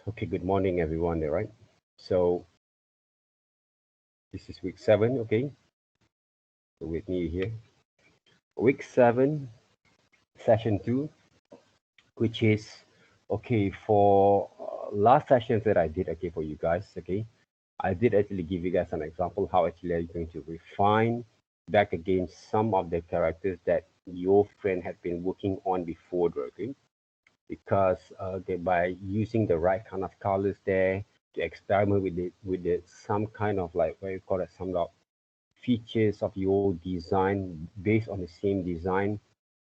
Okay, good morning, everyone. There, right? So this is week 7. Okay, so with me here, week 7, session 2, which is okay for last sessions that I did. Okay, for you guys. Okay, I did actually give you guys an example how actually are you going to refine back again some of the characters that your friend had been working on before. Okay, because by using the right kind of colors there to experiment with some kind of like what you call it, some of features of your design based on the same design,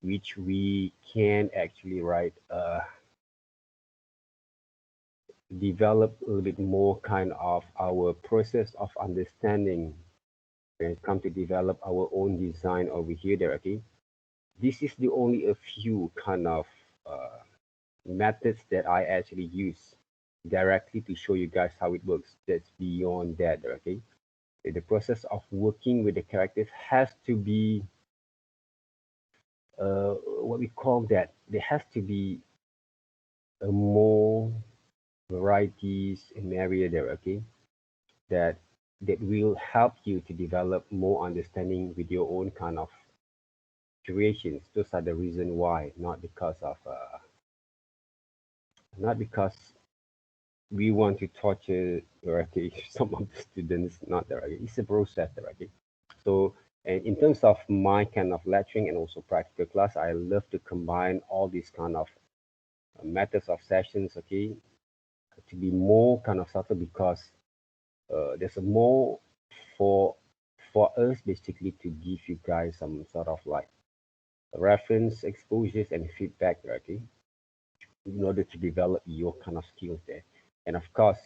which we can actually develop a little bit more kind of our process of understanding when it comes to develop our own design over here there. Okay, this is the only a few kind of uh, methods that I actually use directly to show you guys how it works. That's beyond that. Okay, the process of working with the characters has to be what we call that. There has to be more varieties in area there. Okay, that will help you to develop more understanding with your own kind of creations. Those are the reason why, not because we want to torture okay, some of the students, not there. Okay? It's a process there. Okay? So, and in terms of my kind of lecturing and also practical class, I love to combine all these kind of methods of sessions, okay, to be more kind of subtle because there's a more for us basically to give you guys some sort of like reference exposures and feedback, okay, in order to develop your kind of skills there. And of course,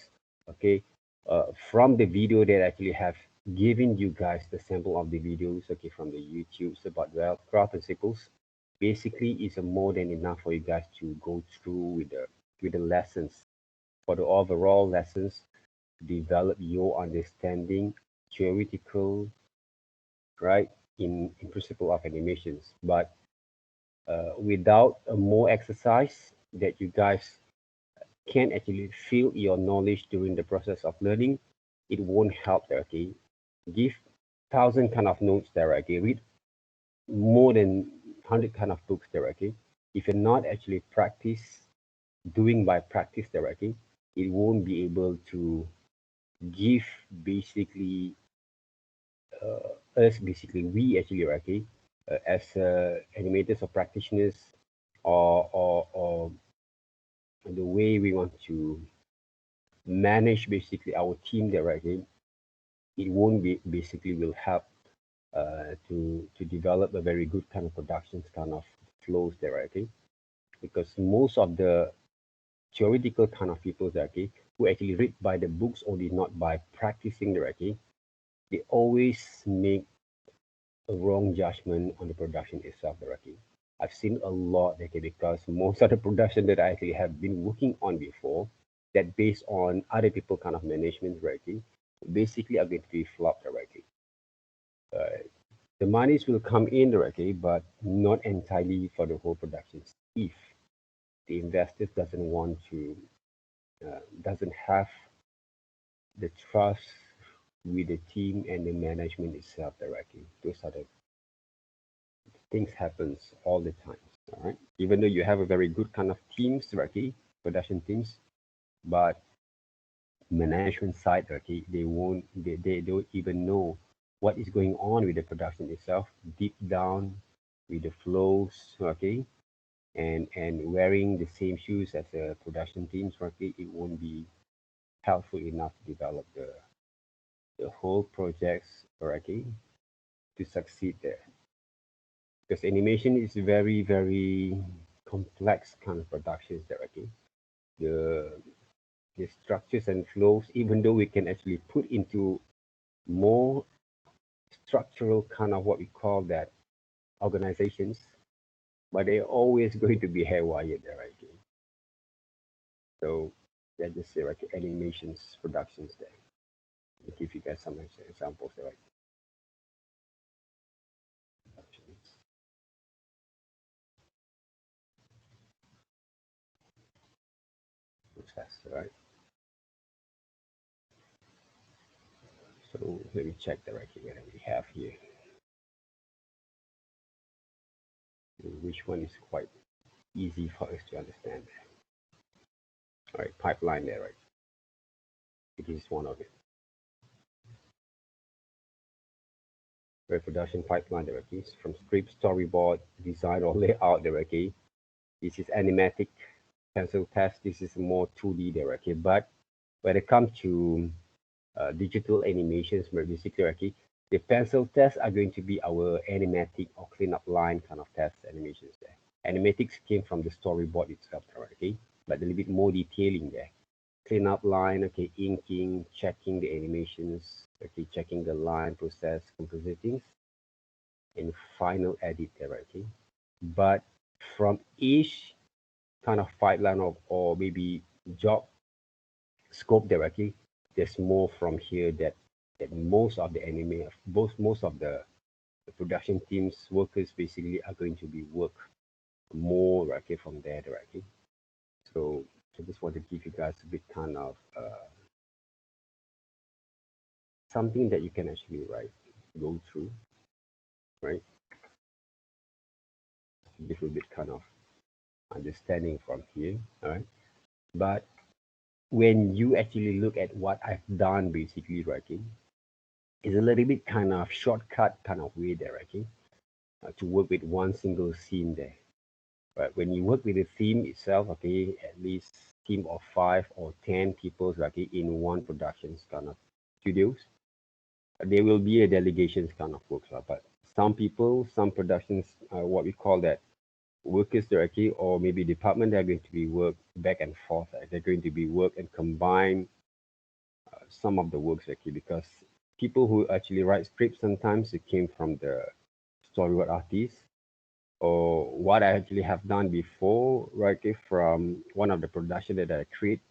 okay, from the video that I actually have given you guys the sample of the videos, okay, from the YouTubes about craft principles, basically is more than enough for you guys to go through with the lessons for the overall lessons, develop your understanding, theoretical, right, in principle of animations. But without a more exercise that you guys can actually feel your knowledge during the process of learning, it won't help there, okay? Give thousand kind of notes there, okay? Read more than 100 kind of books there, okay? If you're not actually doing by practice there, okay, it won't be able to give basically us basically we actually okay as animators or practitioners or the way we want to manage basically our team there okay, it won't be basically will help to develop a very good kind of productions kind of flows there okay, because most of the theoretical kind of people there okay who actually read by the books only not by practicing there okay, they always make a wrong judgment on the production itself directly. I've seen a lot okay, because most of the production that I actually have been working on before, that based on other people kind of management directly, basically are going to be flopped directly. Uh, the monies will come in directly, but not entirely for the whole productions. If the investors doesn't have the trust with the team and the management itself directly. Those are the things happens all the time. All right. Even though you have a very good kind of teams, okay, production teams, but management side, okay, they don't even know what is going on with the production itself, deep down with the flows, okay, and wearing the same shoes as the production teams, okay, it won't be helpful enough to develop the whole projects, okay, to succeed there. Because animation is very complex kind of productions there, okay. The the structures and flows, even though we can actually put into more structural kind of what we call that organizations, but they're always going to be hairwired there, right? Okay? So let's just say like animations productions there. I'll give you guys some examples there, right? Productions. process, right? So let me check directly whether we have here, which one is quite easy for us to understand. All right, pipeline there, right? It is one of it. Production pipeline directly from script, storyboard, design or layout directly. This is animatic pencil test. This is more 2D directly. But when it comes to digital animations, basically, okay, the pencil tests are going to be our animatic or cleanup line kind of test animations there. Animatics came from the storyboard itself, okay, but a little bit more detailing there. Cleanup line, okay, inking, checking the animations, okay, checking the line process, compositing, and final edit there, okay. But from each kind of pipeline or maybe job scope directly, there's more from here that most of the anime, most of the production teams workers basically are going to be work more directly from there directly. So I just want to give you guys a bit kind of something that you can actually go through, right? A little bit kind of understanding from here, all right? But when you actually look at what I've done basically, right? It's a little bit kind of shortcut kind of way there, right? To work with one single scene there. But when you work with a theme itself, okay, at least team of 5 or 10 people, okay, in one productions kind of studios, there will be a delegations kind of work. But some people, some productions, what we call that workers directly, or maybe department, they're going to be work back and forth. They're going to be work and combine some of the works actually, because people who actually write scripts sometimes it came from the storyboard artists, or what I actually have done before, right? From one of the production that I create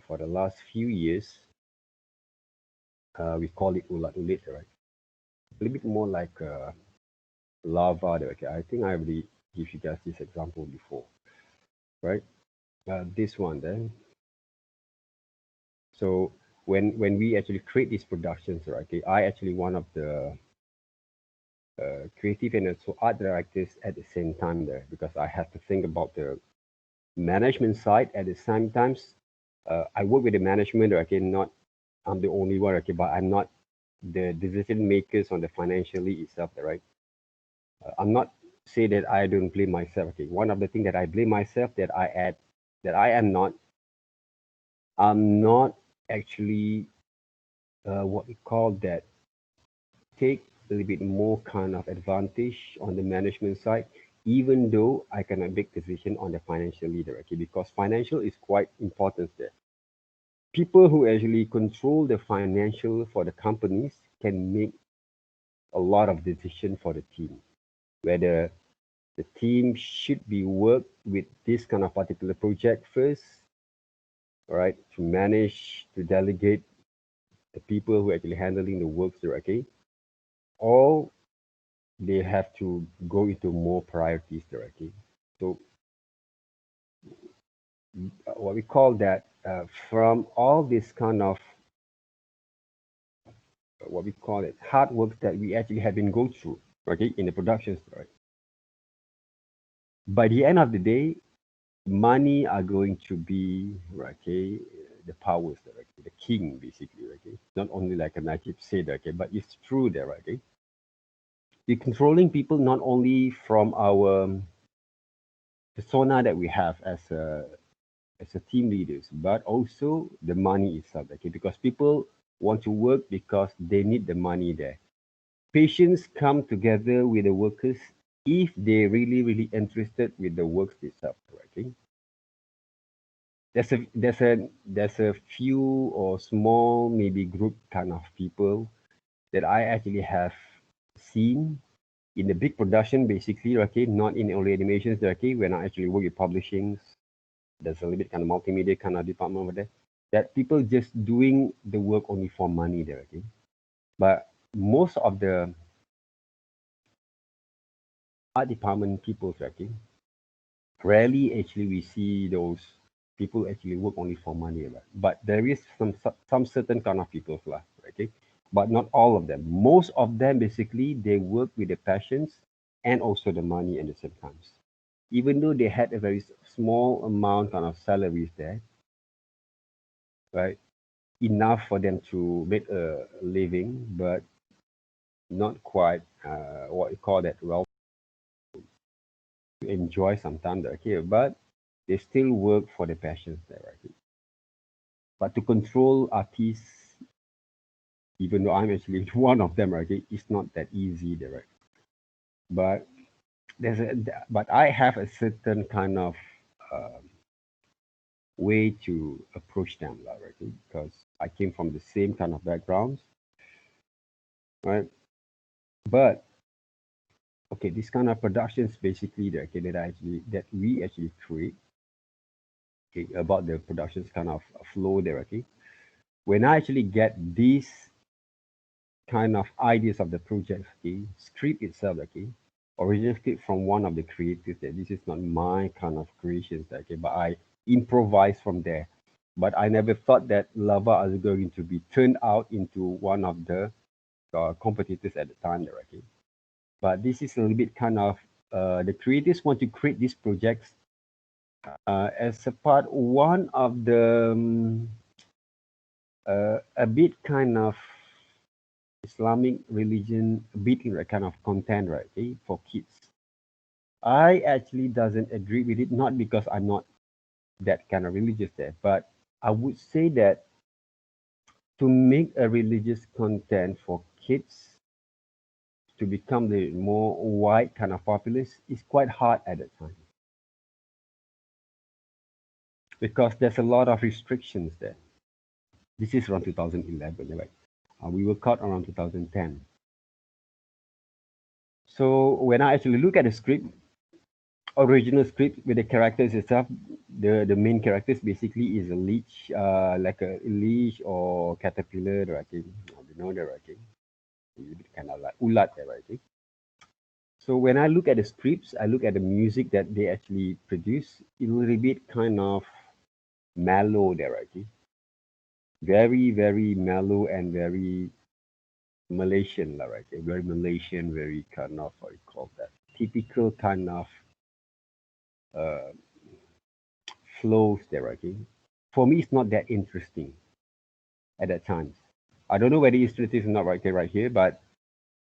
for the last few years, we call it ulat ulit, right? A little bit more like lava. Okay, I think I already give you guys this example before, right? This one then. So when we actually create these productions, right? Okay, I actually one of the creative and also art directors at the same time there, because I have to think about the management side at the same times. I work with the management, okay, not I'm the only one, okay, but I'm not the decision makers on the financially itself, right? I'm not say that I don't blame myself. Okay, one of the things that I blame myself that I am not, I'm not actually what we call that take a little bit more kind of advantage on the management side, even though I cannot make decision on the financial leader, okay, because financial is quite important there. People who actually control the financial for the companies can make a lot of decision for the team, whether the team should be work with this kind of particular project first, all right, to manage, to delegate the people who are actually handling the works directly, or they have to go into more priorities directly. So what we call that from all this kind of what we call it hard work that we actually have been go through, okay, in the productions, right? By the end of the day, money are going to be okay, the powers, okay, the king basically, okay. Not only like a Najib said, okay, but it's true there, okay. We're controlling people not only from our persona that we have as a team leaders, but also the money itself, okay, because people want to work because they need the money there. Patients come together with the workers if they really interested with the works itself, okay. There's a few or small maybe group kind of people that I actually have seen in the big production basically, okay, not in only animations, okay, when I actually work with publishings, there's a little bit kind of multimedia kind of department over there, that people just doing the work only for money there, okay. But most of the art department people, okay, Rarely actually we see those people actually work only for money, right? But there is some certain kind of people lah, okay? But not all of them. Most of them basically they work with the passions and also the money at the same times. Even though they had a very small amount kind of salaries there, right? Enough for them to make a living, but not quite what you call that well to enjoy sometimes, okay? But they still work for the passions there, right? But to control artists, even though I'm actually one of them, right? It's not that easy, there, right? But but I have a certain kind of um, way to approach them, right? Because I came from the same kind of backgrounds, right? But okay, this kind of productions basically that okay, that we actually create, okay, about the productions kind of flow there, okay. When I actually get these kind of ideas of the project, okay, script itself, okay, original script from one of the creators that this is not my kind of creations, okay, but I improvise from there. But I never thought that Lava is going to be turned out into one of the competitors at the time, okay. But this is a little bit kind of the creators want to create these projects as a part one of the a bit kind of Islamic religion, a bit in that kind of content, right? Okay, for kids. I actually doesn't agree with it, not because I'm not that kind of religious there, but I would say that to make a religious content for kids to become the more wide kind of populace is quite hard at that time because there's a lot of restrictions there. This is around 2011, right? We were caught around 2010. So when I actually look at the script, original script with the characters itself, the main characters basically is a leech, like a leech or caterpillar, right? You know that, right? Kind of like ulat, right? So when I look at the scripts, I look at the music that they actually produce, it will be a bit kind of mellow there, right? Very, very mellow and very Malaysian, right? Very Malaysian, very kind of what you call that, typical kind of uh, flows there, okay? For me, it's not that interesting at that time. I don't know whether it's interesting or not right here, but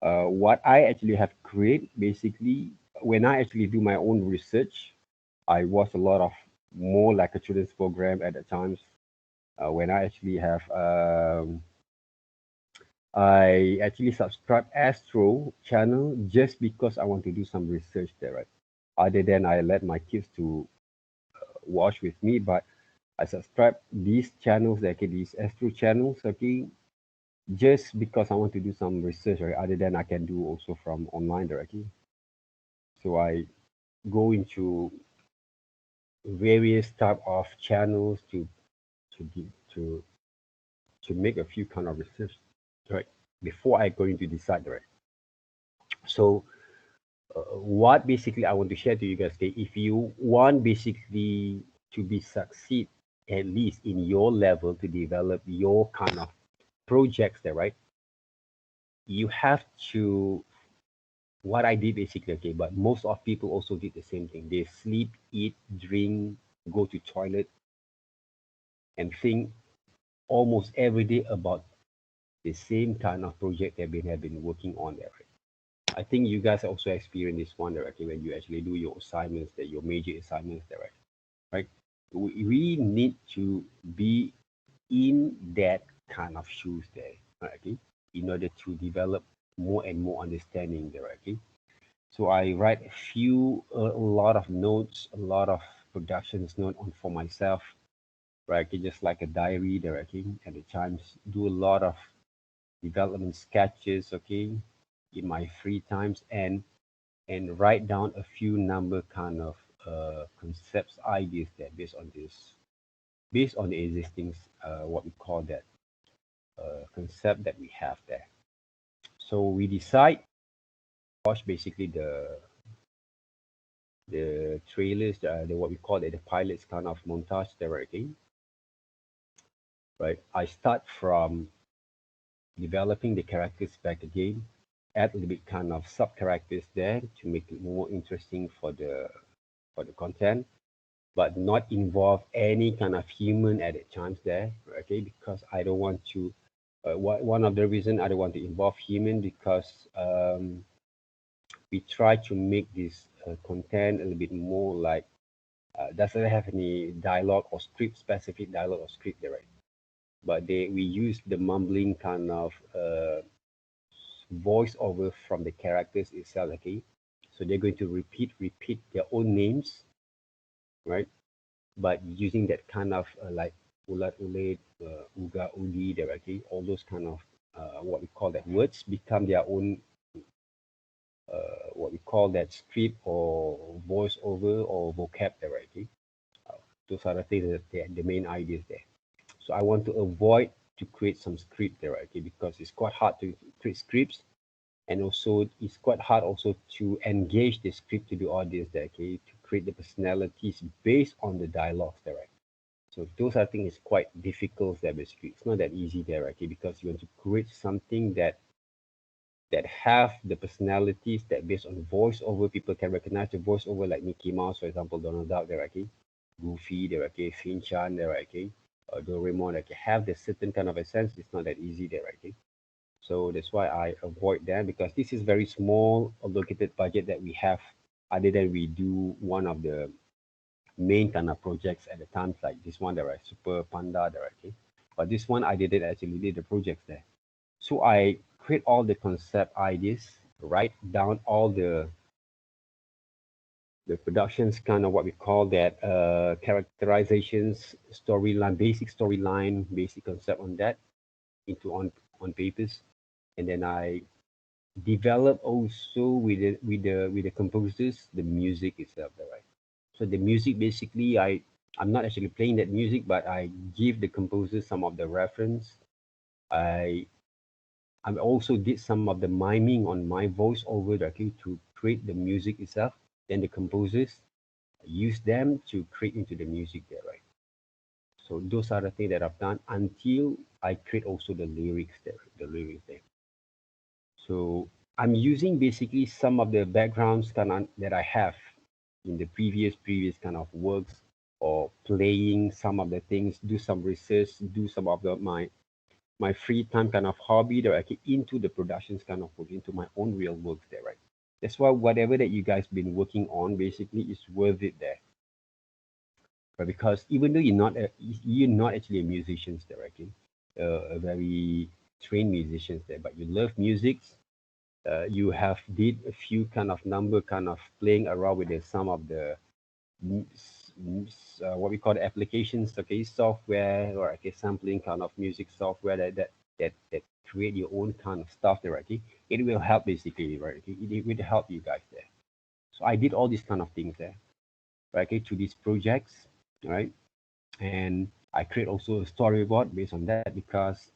what I actually have created basically, when I actually do my own research, I watch a lot of more like a children's program at the times. When I actually have, I actually subscribe Astro channel just because I want to do some research there, right? Other than I let my kids to watch with me, but I subscribe these channels, okay, these Astro channels, okay, just because I want to do some research, right? Other than I can do also from online directly. So I go into various type of channels to give to make a few kind of research, right? Before I going to decide, right? So what basically I want to share to you guys, okay, if you want basically to be succeed at least in your level to develop your kind of projects there, right? You have to what I did basically, okay, but most of people also did the same thing. They sleep, eat, drink, go to toilet, and think almost every day about the same kind of project they've have been working on there. Right? I think you guys also experience this one, right? Okay, when you actually do your assignments, that your major assignments there, right? Right? We need to be in that kind of shoes there, right? Okay, in order to develop more and more understanding there, right? Okay. So I write a lot of notes, a lot of productions note on for myself, right? Okay, just like a diary, directing at the times, do a lot of development sketches, okay, in my free times, and write down a few number kind of concepts, ideas there based on the existing what we call that concept that we have there. So we decide, watch basically the trailers, the what we call it, the pilots kind of montage there, okay? Right? I start from developing the characters back again, add a little bit kind of sub characters there to make it more interesting for the content, but not involve any kind of human at the times there, okay? Because I don't want to. One of the reason I don't want to involve human because we try to make this content a little bit more like doesn't have any dialogue or script specific dialogue or script there, right? But we use the mumbling kind of voice over from the characters itself, okay? So they're going to repeat their own names, right? But using that kind of like ulat ulit, uga udi, there, okay? All those kind of what we call that words become their own what we call that script or voiceover or vocabulary. Okay? Those are the things that the main ideas there. So I want to avoid to create some script there, okay? Because it's quite hard to create scripts, and also it's quite hard also to engage the script to the audience there, okay? To create the personalities based on the dialogues there, right? So those I think is quite difficult there basically. It's not that easy there, okay? Because you want to create something that have the personalities that based on voiceover, people can recognize the voiceover like Mickey Mouse, for example, Donald Duck, there, okay? Goofy, there, okay? Shin-chan, there, okay? Doraemon, okay? Have the certain kind of a sense. It's not that easy there, okay? So that's why I avoid that because this is very small allocated budget that we have. Other than we do one of the main kind of projects at the times like this one, there, right? Super Panda, there, okay? But this one I didn't actually did the projects there. So I create all the concept ideas, write down all the productions, kind of what we call that characterizations, storyline, basic storyline, basic concept on that into on papers, and then I develop also with the composers the music itself, right? So the music basically I'm not actually playing that music, but I give the composers some of the reference. I I also did some of the miming on my voice over okay, to create the music itself. Then the composers use them to create into the music there, right? So those are the things that I've done until I create also the lyrics there, the lyrics there. So I'm using basically some of the backgrounds kind of that I have in the previous kind of works or playing some of the things, do some research, do some of my free time kind of hobby that I get into the productions kind of work, into my own real works there, right? That's why whatever that you guys been working on basically is worth it there. But because even though you're not actually a musician there, right? Okay? A very trained musicians there, but you love music. You have did a few kind of number kind of playing around with some of the what we call the applications, okay, software or okay, sampling kind of music software that create your own kind of stuff there, okay. It will help basically, right? Okay? It will help you guys there. So I did all these kind of things there, right? Okay, to these projects, right? And I create also a storyboard based on that because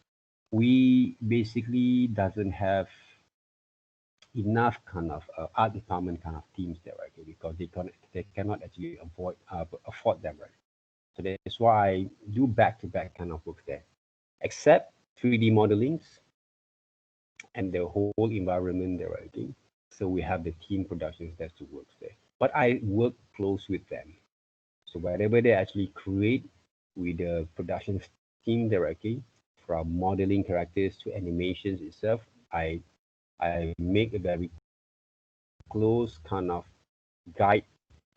we basically doesn't have enough kind of art department kind of teams there, right? Okay? Because they cannot actually afford them, right? So that's why I do back-to-back kind of works there, except 3D modelings and the whole environment there, right? Okay? So we have the team productions that to work there. But I work close with them. So whatever they actually create with the production team there, okay, from modeling characters to animations itself, I make a very close kind of guide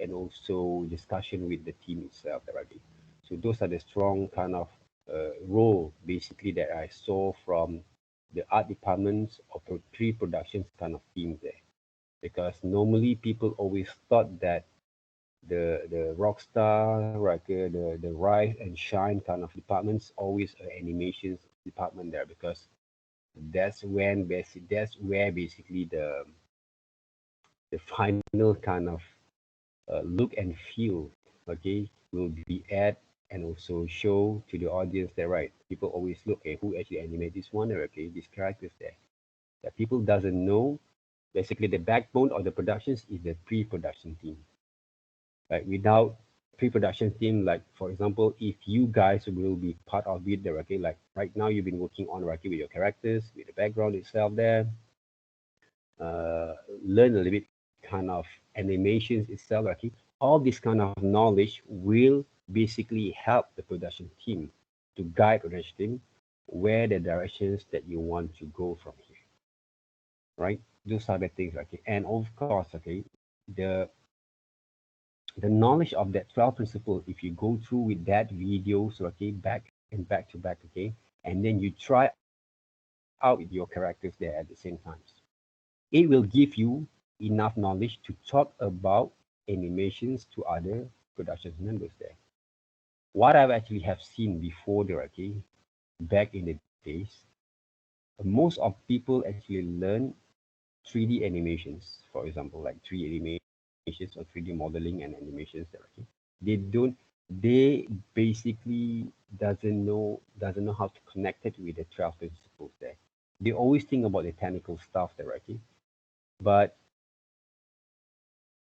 and also discussion with the team itself already. So those are the strong kind of role basically that I saw from the art departments or pre-productions kind of team there. Because normally people always thought that the rockstar, like the rise and shine kind of departments always animations department there because that's where basically the final kind of look and feel, okay, will be add and also show to the audience that right. People always look at who actually animate this one or okay, these characters there. That people doesn't know. Basically, the backbone of the productions is the pre-production team. Like without pre-production team, like for example, if you guys will be part of it there, okay, like right now you've been working on okay with your characters, with the background itself there, uh, learn a little bit kind of animations itself, okay, all this kind of knowledge will basically help the production team to guide production team where the directions that you want to go from here, right? Those are the things, okay, and of course, okay, the the knowledge of that 12 principles, if you go through with that videos, okay, back and back to back, okay, and then you try out with your characters there at the same time, it will give you enough knowledge to talk about animations to other production members there. What I've actually have seen before there, okay, back in the days, most of people actually learn 3D animations, for example, like 3D animations or 3D modeling and animations there, okay. They basically doesn't know how to connect it with the 12 principles there. They always think about the technical stuff there, okay. But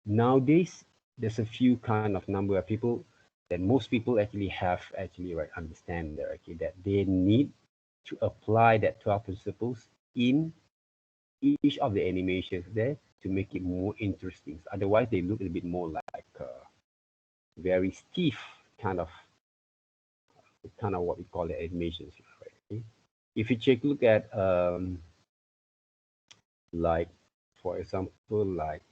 nowadays, there's a few kind of number of people that most people actually have actually right understand there, okay, that they need to apply that 12 principles in each of the animations there to make it more interesting. Otherwise, they look a bit more like very stiff kind of what we call the animations, right? Okay? If you take a look at like for example like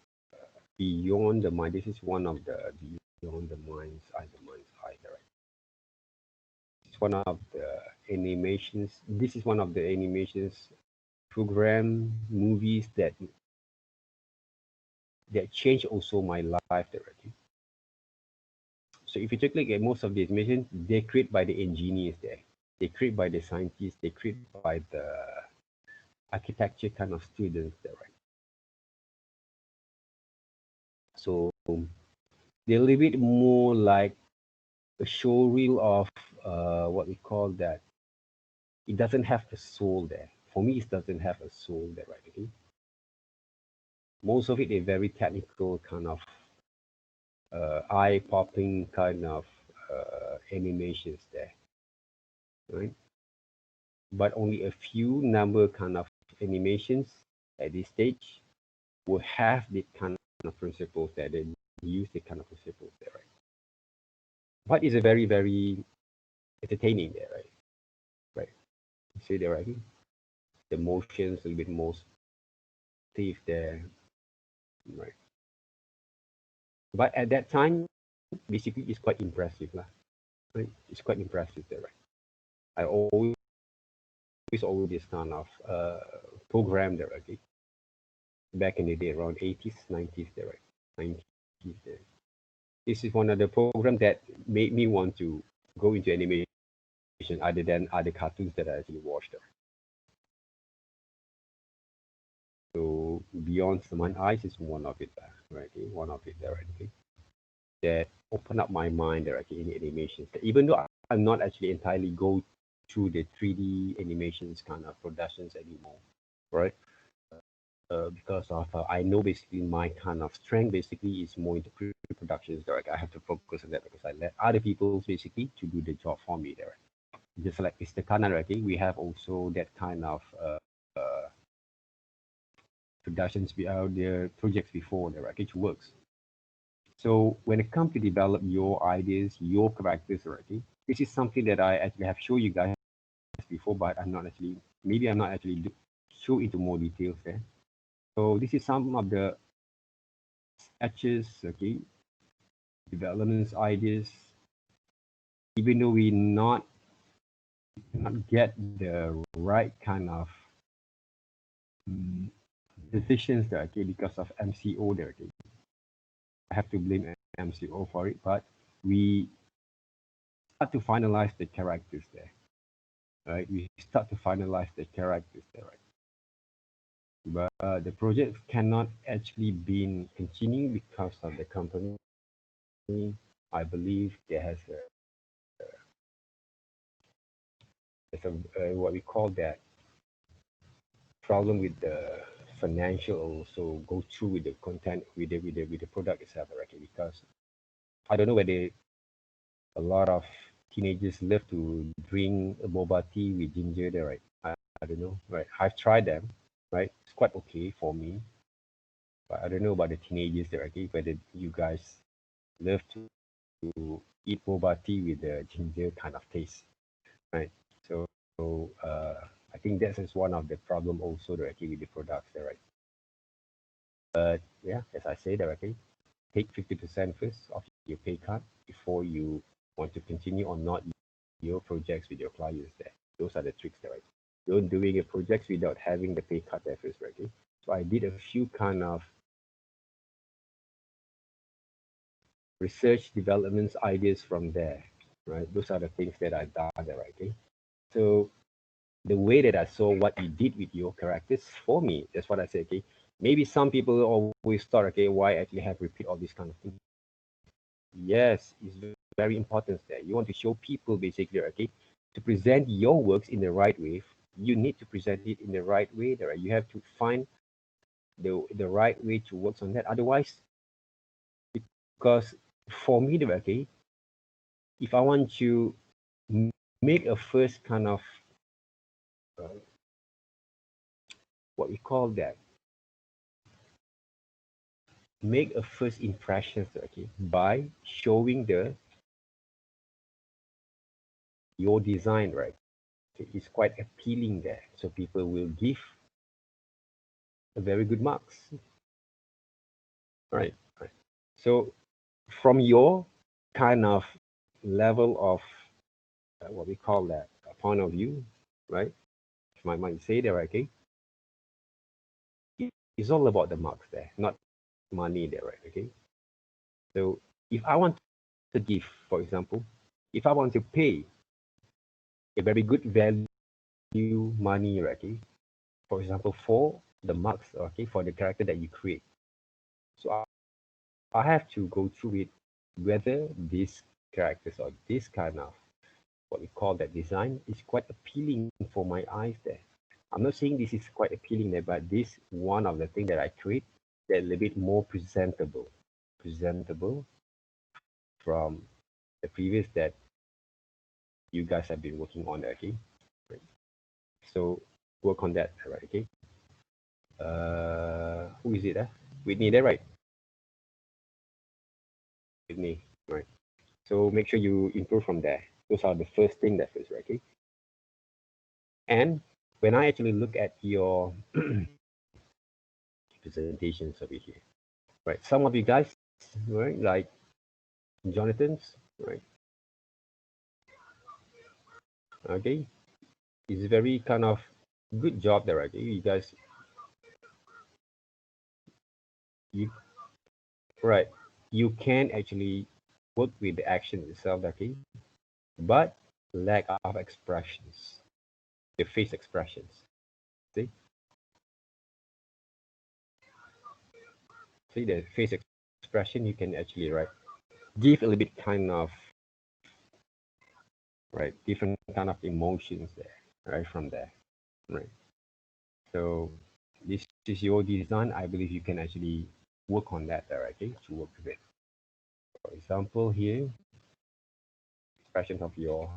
Beyond the Mind, this is one of the Beyond the Mind's Eye, right? It's one of the animations. This is one of the animations program movies that changed also my life directly. So if you take a look at most of the animation, they create by the engineers there. They create by the scientists. They create by the architecture kind of students there, right? So they leave it more like a show reel of what we call that. It doesn't have a soul there. For me, it doesn't have a soul there, right? Okay? Most of it is very technical kind of eye-popping kind of animations there, right? But only a few number kind of animations at this stage will have the kind of principles that they use the kind of principles there, right? But it's a very, very entertaining there, right? Right. You see there, right? The motions a little bit more stiff there, right? But at that time, basically, it's quite impressive, lah. Right? It's quite impressive there, right? I always this kind of program there, okay? Back in the day, around 80s, 90s there, right? 90s there. This is one of the program that made me want to go into animation other than other cartoons that I actually watched. So Beyond the Mind Eyes is one of it, right? Okay? One of it there, right? Okay? That opened up my mind there, okay, in animations. Even though I'm not actually entirely go through the 3D animations kind of productions anymore, right? Because of I know basically my kind of strength basically is more into pre-productions. Like I have to focus on that because I let other people basically to do the job for me there. Just like Mr. Kana, right? We have also that kind of productions the projects before there, right? Which works. So when it comes to develop your ideas, your characters, right? This is something that I actually have shown you guys before, but I'm not actually show into more details there. So this is some of the sketches, okay, developments, ideas. Even though we not get the right kind of um, decisions there, okay, because of MCO there, okay. I have to blame MCO for it, but we start to finalize the characters there, right? We start to finalize the characters there, right? But the project cannot actually be continuing because of the company. I believe there's a what we call that problem with the financial also go through with the content with the product itself, right? Because I don't know whether a lot of teenagers love to drink a boba tea with ginger there, right? I don't know, right? I've tried them, right? It's quite okay for me, but I don't know about the teenagers there, okay? Whether you guys love to eat boba tea with the ginger kind of taste, right? So, I think that is one of the problem also directly with the products there, right? But yeah, as I say directly, take 50% first of your pay cut before you want to continue or not your projects with your clients there. Those are the tricks there, right? Don't doing a projects without having the pay cut there first, right? Okay? So I did a few kind of research developments ideas from there, right? Those are the things that I done there, right? Okay? So the way that I saw what you did with your characters for me, that's what I say, okay? Maybe some people always thought, okay, why actually have repeat all these kind of things? Yes, it's very important there. You want to show people basically, okay, to present your works in the right way. You need to present it in the right way. There, you have to find the right way to work on that. Otherwise, because for me, okay, if I want to make a first kind of uh, what we call that, make a first impression, okay, by showing the your design, right? It's quite appealing there, so people will give a very good marks. Right, right. So from your kind of level of what we call that point of view, right? If my mind say that, okay, it's all about the marks there, not money there, right? Okay. So if I want to give, for example, if I want to pay a very good value money, right? Okay, for example, for the marks, okay, for the character that you create. So I have to go through it whether these characters or this kind of what we call that design is quite appealing for my eyes there. I'm not saying this is quite appealing there, but this one of the things that I create that a little bit more presentable from the previous that you guys have been working on, okay? Right. So work on that, right? Okay. Who is it? Whitney, there, right? Whitney, right? So make sure you improve from there. Those are the first thing that first, right? Okay. And when I actually look at your presentations over here, right? Some of you guys, right, like Jonathan's, right? Okay, it's very kind of good job there, okay? You guys, you right? You can actually work with the action itself, okay? But lack of expressions, the face expressions. See, see the face expression. You can actually right give a little bit kind of right different kind of emotions there, right from there, right? So this is your design. I believe you can actually work on that there, okay, to work with it. For example, here, expression of your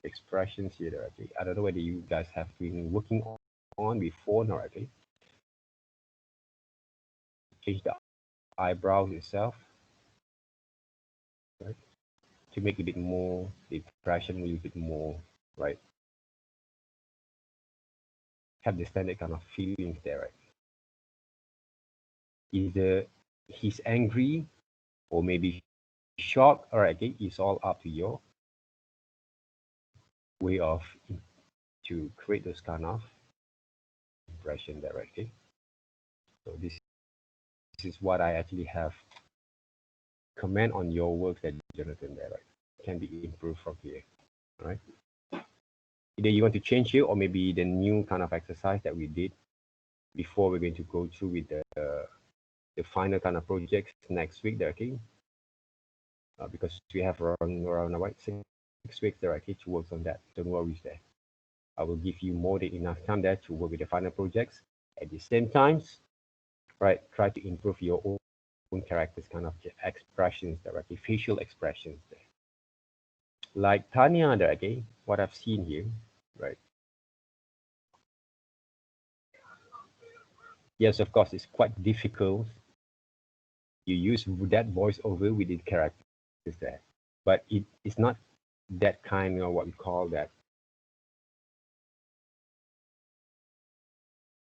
expressions here, okay. I don't know whether you guys have been working on before, no, okay. Change the eyebrows itself, right, to make it a bit more, the expression a little bit more, right, have the standard kind of feelings there, right. Either he's angry or maybe shocked, all right, okay, it's all up to your way of to create those kind of impression directly. So this is what I actually have comment on your work that Jonathan there, right? Can be improved from here. All right. Either you want to change it or maybe the new kind of exercise that we did before we're going to go through with the final kind of projects next week there, okay? Because we have around about 6 weeks there, okay, to work on that. Don't worry there. I will give you more than enough time there to work with the final projects. At the same time, right, try to improve your own character's kind of expressions there, okay, facial expressions there. Like Tanya there, okay, what I've seen here, right? Yes, of course, it's quite difficult. You use that voiceover with the characters there, but it's not that kind of what we call that,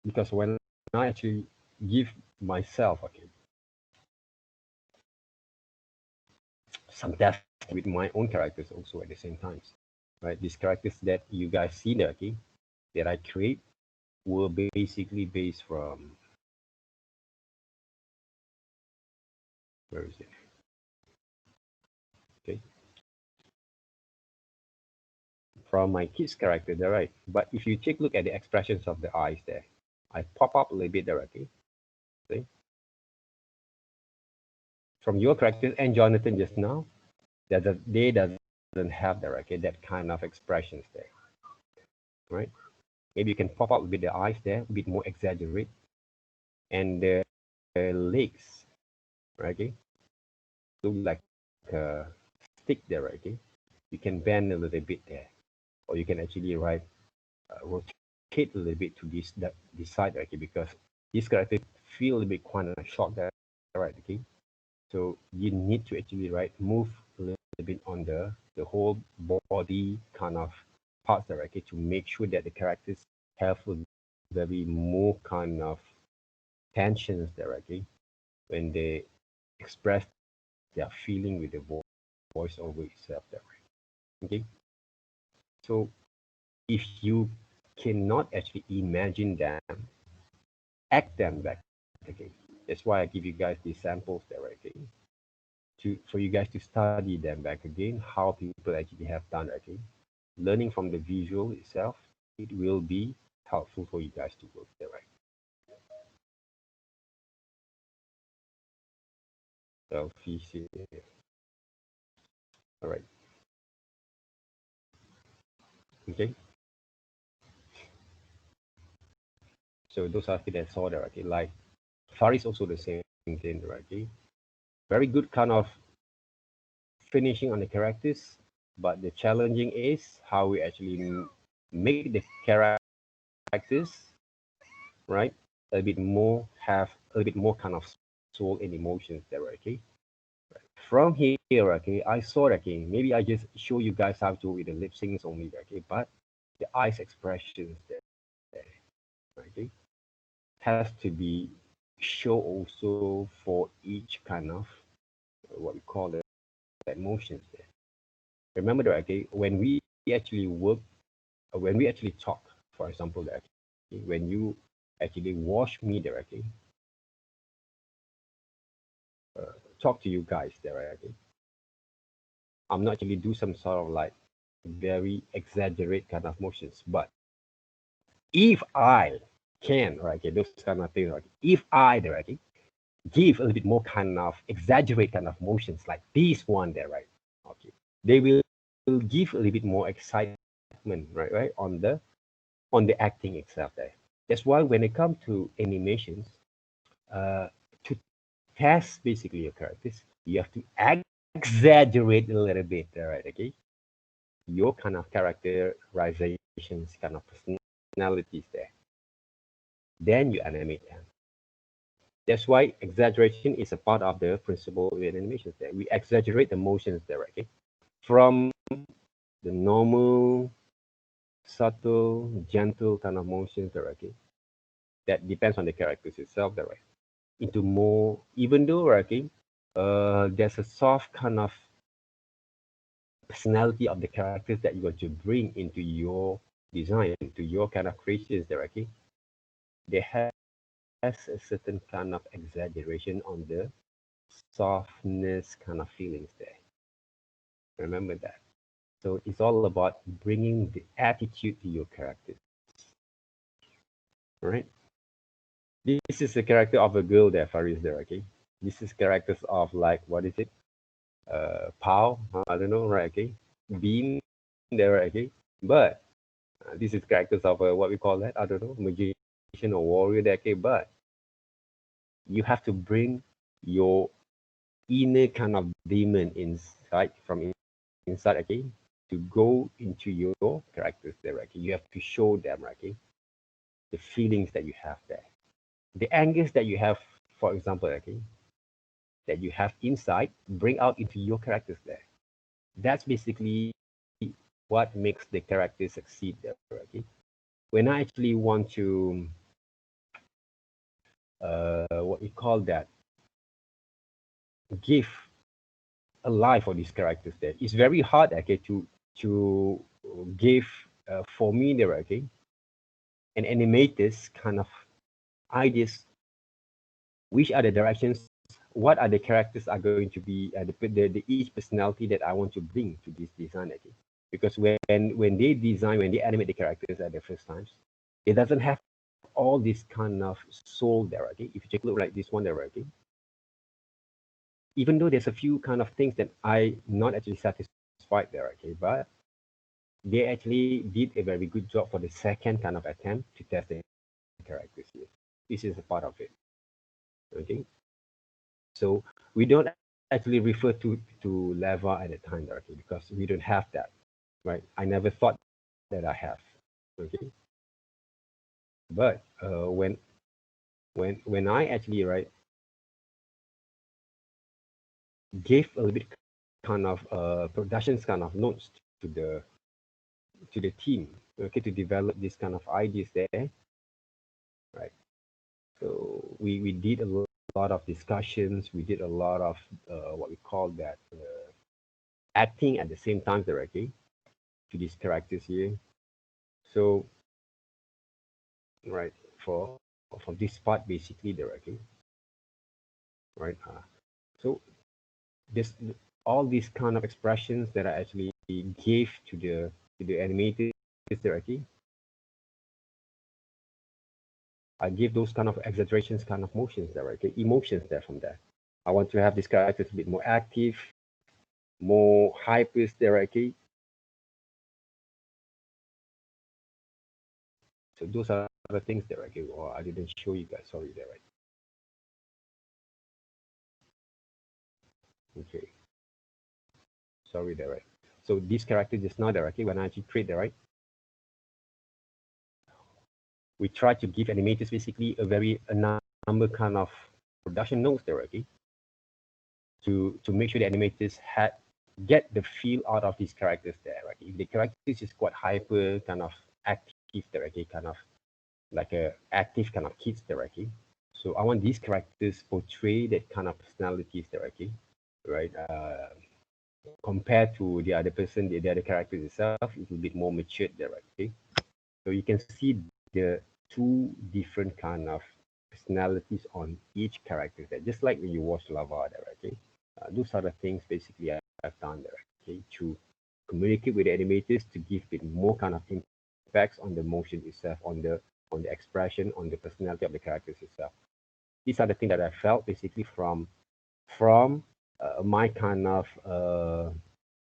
because when I actually give myself, okay, some depth with my own characters also at the same time, right? These characters that you guys see there, okay, that I create were basically based from, where is it? Okay, from my kids character there, right? But if you take a look at the expressions of the eyes there, I pop up a little bit there, okay? See? From your character and Jonathan just now, they doesn't have that, okay, that kind of expressions there, right? Maybe you can pop up with the eyes there, a bit more exaggerate, and the legs, right? Okay, look like a stick there, right? Okay, you can bend a little bit there, or you can actually rotate a little bit to this side, okay, because this character feel a bit kind of short there, right? Okay, so you need to actually move a little bit on the whole body kind of parts there, okay, to make sure that the characters have a very more kind of tensions there, okay, when they express their feeling with the voice over itself there, okay. So if you cannot actually imagine them, act them back again. That's why I give you guys these samples there, okay, for you guys to study them back again, how people actually have done it, okay. Learning from the visual itself, it will be helpful for you guys to work there, right? Selfies, all right, okay. So those are the saw there, okay. Like Faris also the same thing, right? Okay? Very good kind of finishing on the characters, but the challenging is how we actually make the characters, right, a bit more, have a bit more kind of soul and emotions there, okay. From here, okay, I saw, okay, maybe I just show you guys how to with the lip syncs only, okay, but the eyes expressions there, okay, has to be show also for each kind of what we call the emotions there. Remember that, okay, when we actually work, when we actually talk, for example, that, okay, when you actually watch me directly, talk to you guys there, okay, I'm not actually do some sort of like very exaggerate kind of motions, but if I can, right, okay, those kind of things, right, if I directly give a little bit more kind of exaggerate kind of motions like this one there, right, okay, they will give a little bit more excitement, right, on the acting itself there. That's why when it comes to animations, to test basically your characters, you have to exaggerate a little bit, right? Okay, your kind of characterizations, kind of personalities there. Then you animate them. That's why exaggeration is a part of the principle in animations. There, we exaggerate the motions there, okay? From the normal, subtle, gentle kind of motions there, okay? That depends on the characters itself there, right? Into more, even though, okay, there's a soft kind of personality of the characters that you're going to bring into your design, into your kind of creations there, okay? They has a certain kind of exaggeration on the softness kind of feelings there. Remember that. So it's all about bringing the attitude to your characters. All right. This is the character of a girl there, Faris there, okay? This is characters of like, what is it? Pau, I don't know, right, okay? Bean there, right, okay? But this is characters of what we call that, I don't know, magician or warrior there, okay? But you have to bring your inner kind of demon inside from inside, okay, to go into your characters there, okay. You have to show them, okay, the feelings that you have there, the angers that you have, for example, okay, that you have inside, bring out into your characters there. That's basically what makes the character succeed there, okay. When I actually want to what we call that, give a life for these characters there, it's very hard, okay, to give for me there, okay, and animate this kind of ideas, which are the directions, what are the characters are going to be, the each personality that I want to bring to this design, okay. Because when they design, when they animate the characters at the first times, it doesn't have all this kind of soul there, okay. If you take a look like this one there, okay, even though there's a few kind of things that I not actually satisfied there, okay, but they actually did a very good job for the second kind of attempt to test the characters here. This is a part of it, okay. So we don't actually refer to lava at the time, okay, because we don't have that, right? I never thought that I have, okay. But when I actually, right, gave a little bit kind of productions kind of notes to the team, okay, to develop this kind of ideas there, right? So we did a lot of discussions. We did a lot of what we call that acting at the same time directly to these characters here. So right, for this part basically directly, right? So this all these kind of expressions that I actually gave to the animators directly, I give those kind of exaggerations, kind of motions there, okay, emotions there from there. I want to have these characters a bit more active, more hyper there, okay. So those are the things there, okay. Or I didn't show you guys. Sorry, there, right? Okay, sorry, there, right? So this character just now there, okay. When I actually create there, right? We try to give animators basically a number kind of production notes there, okay, to make sure the animators had get the feel out of these characters there, right? If the characters is quite hyper, kind of active there, okay, kind of like a active kind of kids there, okay. So I want these characters portray that kind of personalities there, okay, right? Compared to the other person, the other characters itself, it's a little bit more matured there, okay. So you can see the two different kind of personalities on each character there, just like when you watch Lava there, okay. Those are the things basically I've done there, okay, to communicate with the animators to give it more kind of impacts on the motion itself, on the expression, on the personality of the characters itself. These are the things that I felt basically from my kind of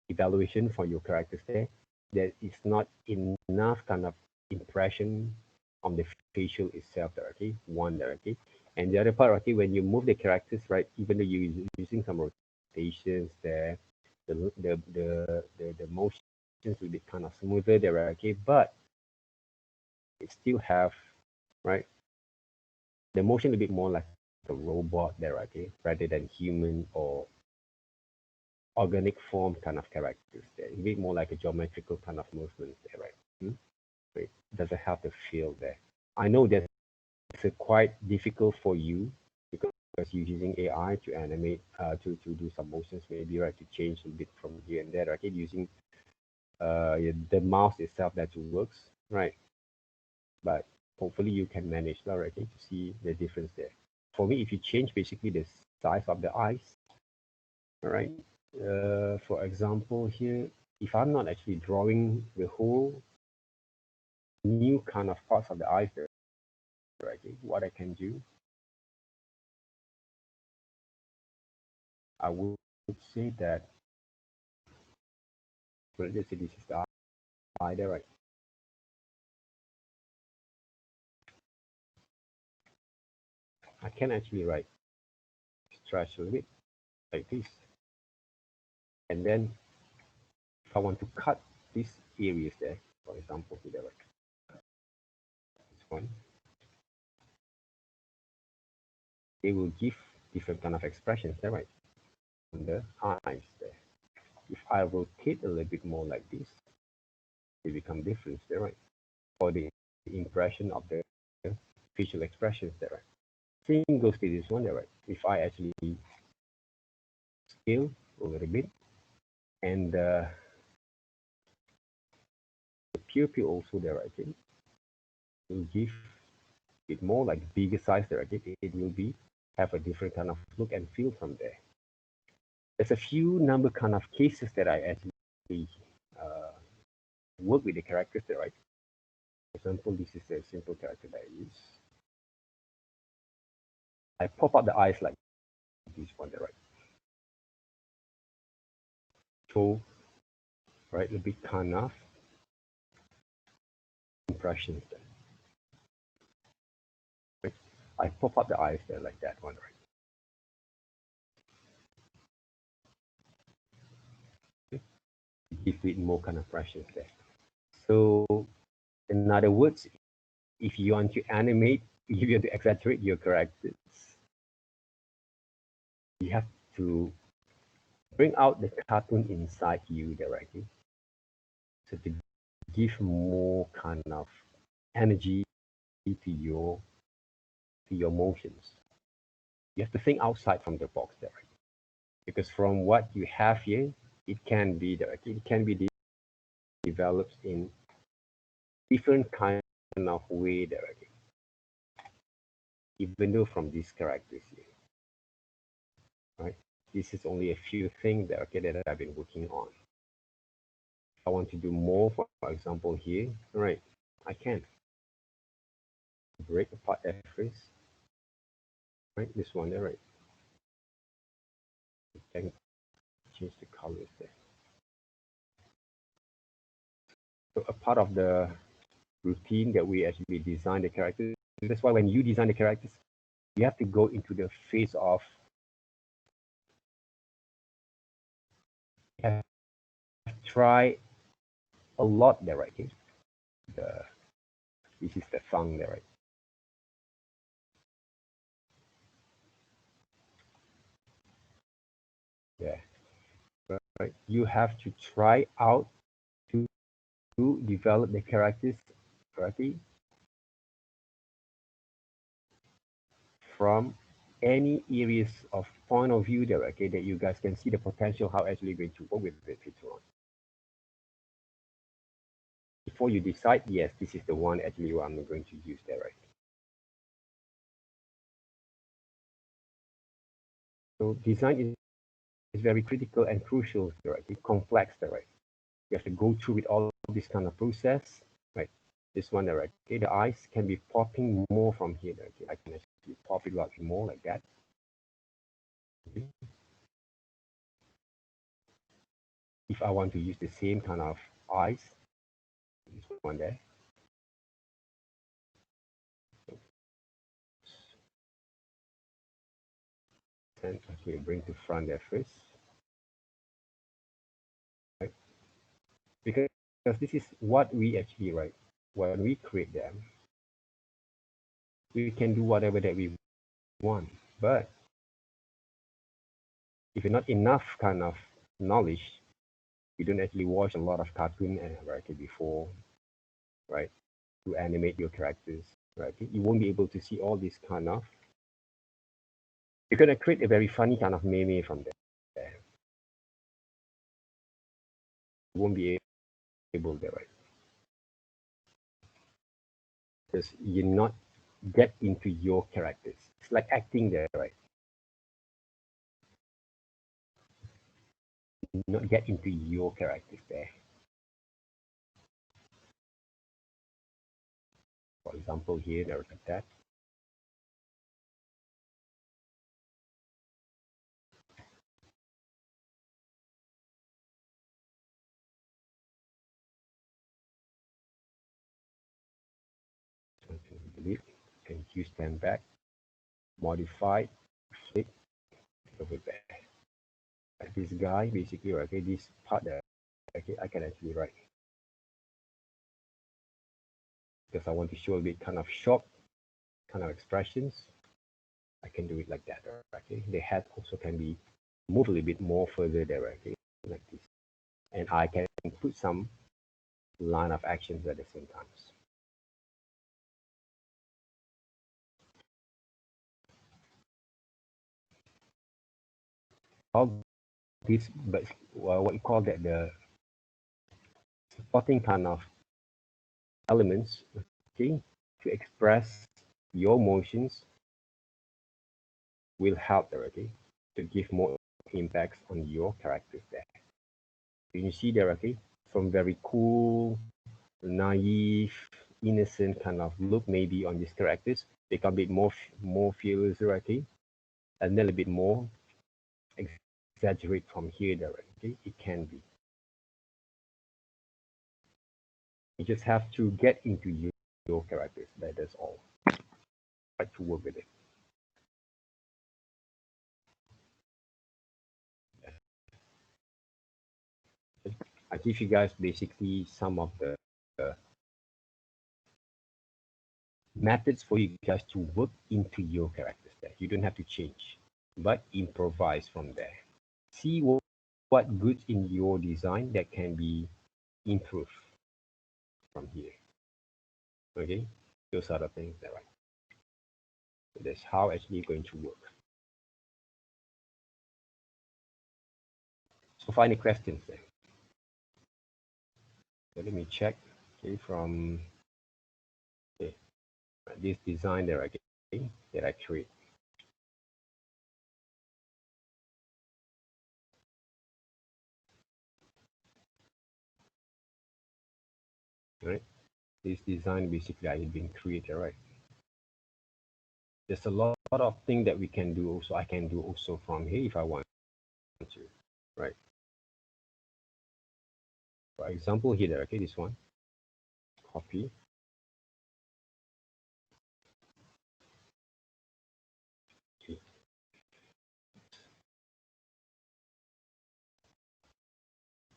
evaluation for your characters there. There is not enough kind of impression on the facial itself there, okay? One there, okay? And the other part, okay, when you move the characters, right, even though you're using some rotations there, the motions will be kind of smoother there, okay? But it still have, right, the motion a bit more like a robot there, okay? Rather than human or organic form kind of characters there. A bit more like a geometrical kind of movement there, right? It doesn't have the feel there. I know that's quite difficult for you because you're using AI to animate, to do some motions, maybe, right, to change a bit from here and there, right? Using the mouse itself that works, right? But hopefully you can manage that, right? To see the difference there. For me, if you change basically the size of the eyes, all right? For example, here, if I'm not actually drawing the whole new kind of parts of the eyes there, right? What I can do, I would say that, well, let's say this is the eye there, right? I can actually, right, stretch a little bit like this. And then if I want to cut these areas there, for example, here, like this one, they will give different kind of expressions there, right? On the eyes there. If I rotate a little bit more like this, they become different there, right? For the impression of the facial expressions there, right? Same goes to this one there, right? If I actually scale a little bit and the pupil also there, I think, will give it more like bigger size there, I think it will be have a different kind of look and feel from there. There's a few number kind of cases that I actually uh, work with the characters there, right? For example, this is a simple character that I use. I pop out the eyes like this one there, right? So, right, a bit kind of impressions there. Right? I pop out the eyes there like that one, right? Okay? Give it more kind of impressions there. So, in other words, if you want to animate, if you want to exaggerate your characters, you have to bring out the cartoon inside you directly. So to give more kind of energy to your motions. You have to think outside from the box there. Because from what you have here, it can be it can be developed in different kind of way directly. Even though from these characters here. Right? This is only a few things that that I've been working on. I want to do more, for example, here, right? I can break apart that face, right? This one there, right? I can change the colors there. So a part of the routine that we actually design the characters. That's why when you design the characters, you have to go into the phase of try a lot there, right? Okay? This is the fun there, right? Yeah, right. You have to try out to develop the characters correctly from any areas of point of view there, okay, that you guys can see the potential how actually going to work with it later on. Before you decide, yes, this is the one actually I'm going to use there, right? So design is very critical and crucial, right? It's complex, right? You have to go through with all this kind of process, right? This one, right? Okay, the eyes can be popping more from here. Okay, I can actually pop it out more like that. Okay. If I want to use the same kind of eyes, this one there. And okay, bring to front there first, right? Because this is what we actually write. When we create them, we can do whatever that we want. But if you're not enough kind of knowledge, you don't actually watch a lot of cartoon and right before, right, to animate your characters, right? You won't be able to see all this kind of. You're gonna create a very funny kind of meme from there. You won't be able there, right? Because you're not get into your characters. It's like acting there, right? Not get into your characters there. For example, here, there like that. Delete. Can use them back, modify, flip, over there. Like this guy, basically, okay, this part there, okay, I can actually write because I want to show a bit kind of short kind of expressions. I can do it like that, okay. The head also can be moved a little bit more further there, okay, like this, and I can put some line of actions at the same time. All this, but what you call that, the supporting kind of elements, okay, to express your emotions will help there, okay, to give more impacts on your characters there. You see there, okay, from very cool, naive, innocent kind of look maybe on these characters, become a bit more fearless, okay, and then a bit more exaggerate from here there, okay, it can be. You just have to get into your characters. That is all. Try to work with it. I give you guys basically some of the methods for you guys to work into your characters there. You don't have to change, but improvise from there. See what good in your design that can be improved from here. Okay, those are the things that right. So that's how actually going to work. So find any questions there. So let me check. Okay, from okay, this design there, okay, that I create. Right, this design basically I have been created, right? There's a lot of things that we can do also. I can do also from here if I want to, right? For example, here, okay, this one, copy. Okay.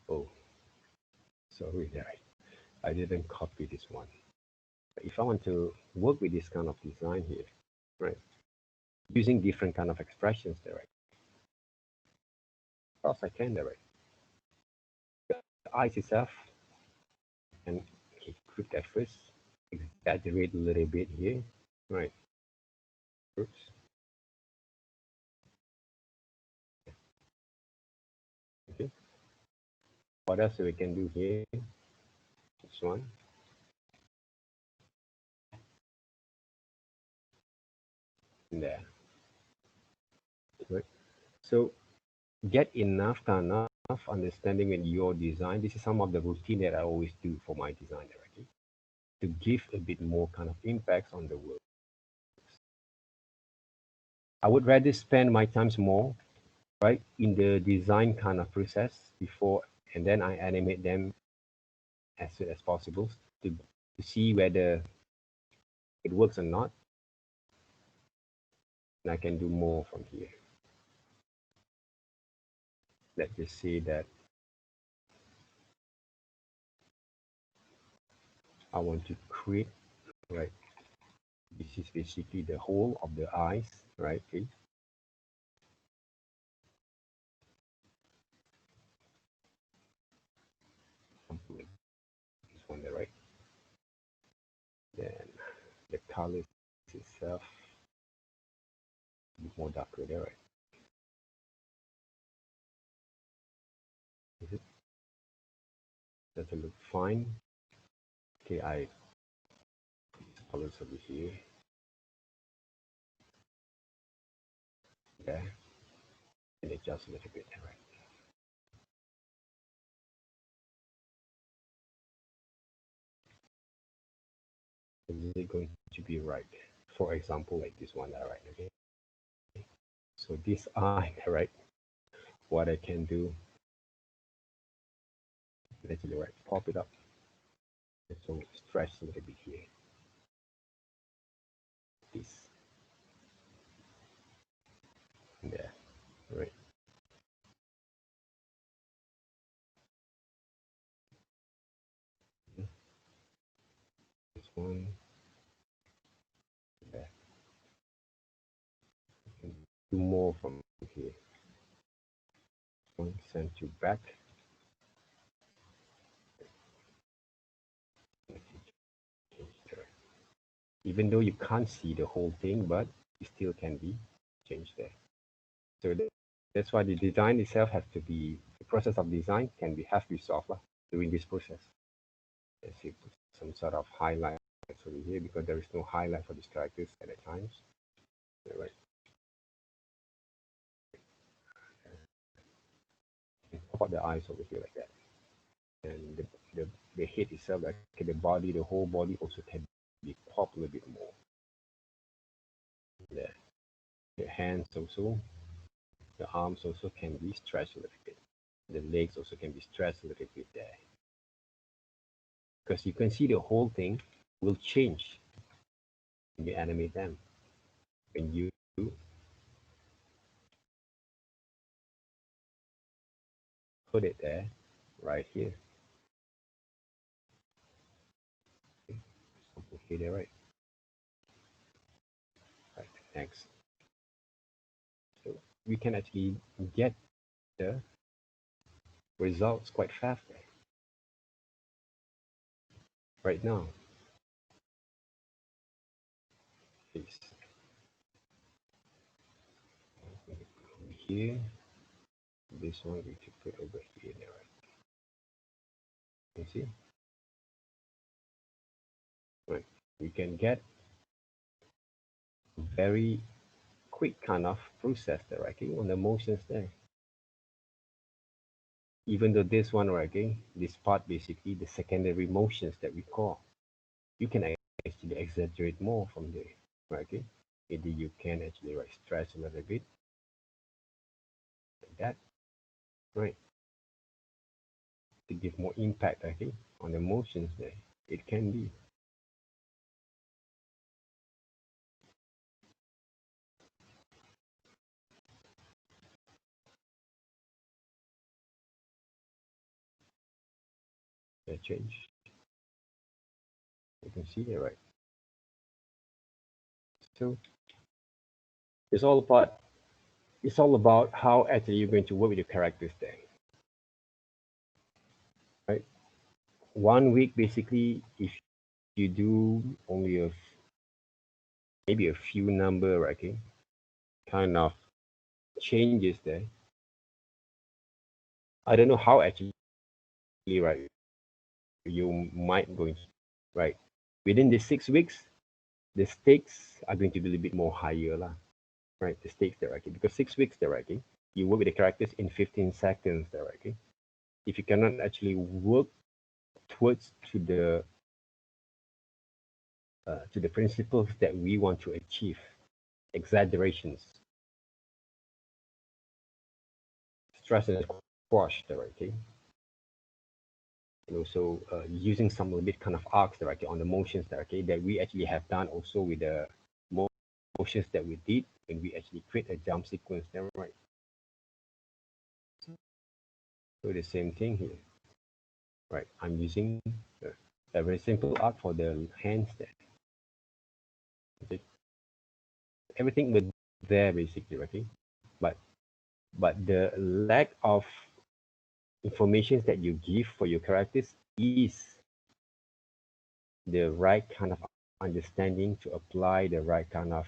Oh, sorry, there. I didn't copy this one. If I want to work with this kind of design here, right, using different kind of expressions there, right? Of course, I can there, right? The eyes itself, and okay, quick at first, exaggerate a little bit here, right? Oops. Okay. What else we can do here? This one. There. Right. So get enough kind of understanding in your design. This is some of the routine that I always do for my design directly to give a bit more kind of impacts on the work. I would rather spend my times more, right, in the design kind of process before, and then I animate them as soon as possible to see whether it works or not. And I can do more from here. Let's just say that I want to create, right? This is basically the whole of the eyes, right? Okay. This one there, right? Then the colors itself is more darker there, right? Is it? Does it look fine? Okay, I colors over here, there, and adjust a little bit there, right? Is it going to be right? For example, like this one, right? Okay. So this eye, right? What I can do, actually, right? Pop it up. So stretch a little bit here. This, there, one. Yeah. Do more from here. One, send to back. Even though you can't see the whole thing, but it still can be changed there. So that's why the design itself has to be, the process of design has to be solved during this process. Let's see, put some sort of highlights over here because there is no highlight for these characters at the times. All right. Pop up the eyes over here like that. And the head itself, like the body, the whole body also can be popped a little bit more. There. The hands also, the arms also can be stretched a little bit. The legs also can be stretched a little bit there. Because you can see the whole thing will change when you animate them. When you put it there, right here. Okay, there, right. Right, next. So we can actually get the results quite fast there. Right now. Please. Here. This one we should put over here there, right? You see? Right. We can get very quick kind of process there, okay, on the motions there. Even though this one, okay, this part basically the secondary motions that we call, you can actually exaggerate more from there, right? Okay, maybe you can actually stretch a little bit like that, right, to give more impact, okay, on the motions there. It can be. The change. You can see there, right? So it's all about how actually you're going to work with your characters there, right? 1 week basically, if you do only maybe a few number, right, okay, kind of changes there. I don't know how actually, right, you might going to, right, within the 6 weeks, the stakes are going to be a little bit more higher lah, right? The stakes there, okay, because 6 weeks there, okay, you work with the characters in 15 seconds there, okay. If you cannot actually work towards to the principles that we want to achieve, exaggerations, stress and squash there, okay, and also using some little bit kind of arcs there, okay, on the motions there, okay, that we actually have done also with the motions that we did when we actually create a jump sequence there, right? So the same thing here, right? I'm using a very simple arc for the hands there. Okay. Everything was there basically, okay, but the lack of information that you give for your characters is the right kind of understanding to apply the right kind of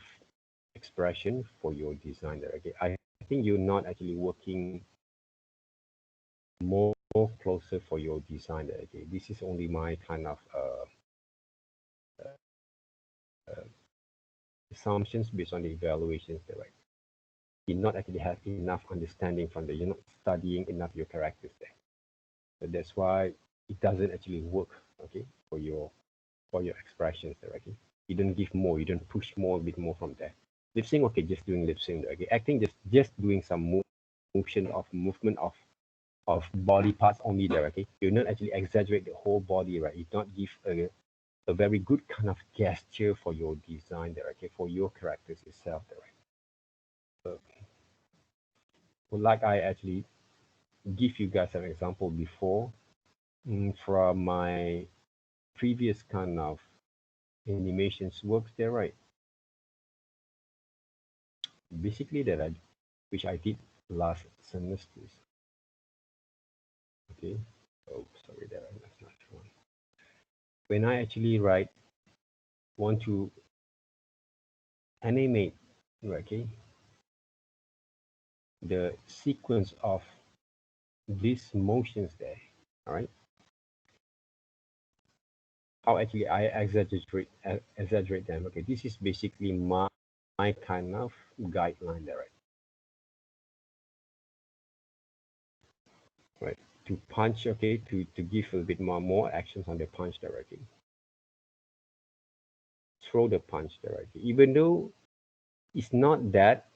expression for your design there. Okay, I think you're not actually working more closer for your design there. Okay, this is only my kind of assumptions based on the evaluations there, right? You not actually have enough understanding from you're not studying enough your characters there. So that's why it doesn't actually work, okay, for your expressions there, okay? You don't give more, you don't push more, a bit more from there. Lip sync, okay, just doing lip sync, okay? Acting, just doing some movement of body parts only there, okay? You not actually exaggerate the whole body, right? You don't give a very good kind of gesture for your design there, okay? For your characters itself there, right? So, like I actually give you guys an example before from my previous kind of animations works there, right? Basically that which I did last semester. Okay. Oh, sorry, that's not one. When I actually want to animate, okay, the sequence of these motions there, all right, how actually I exaggerate them. Okay, this is basically my kind of guideline there, right? To punch, okay, to give a bit more actions on the punch directly. Throw the punch directly, even though it's not that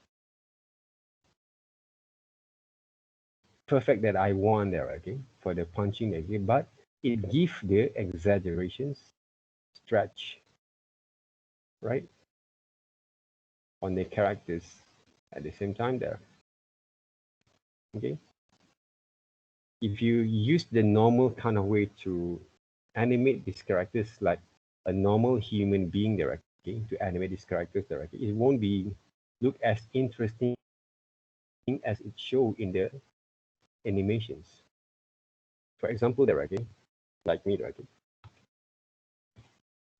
perfect that I want there, okay, for the punching again, but it gives the exaggerations stretch, right, on the characters at the same time there. Okay. If you use the normal kind of way to animate these characters like a normal human being directly, to animate these characters directly, it won't be look as interesting as it show in the animations. For example, directly, like me directly,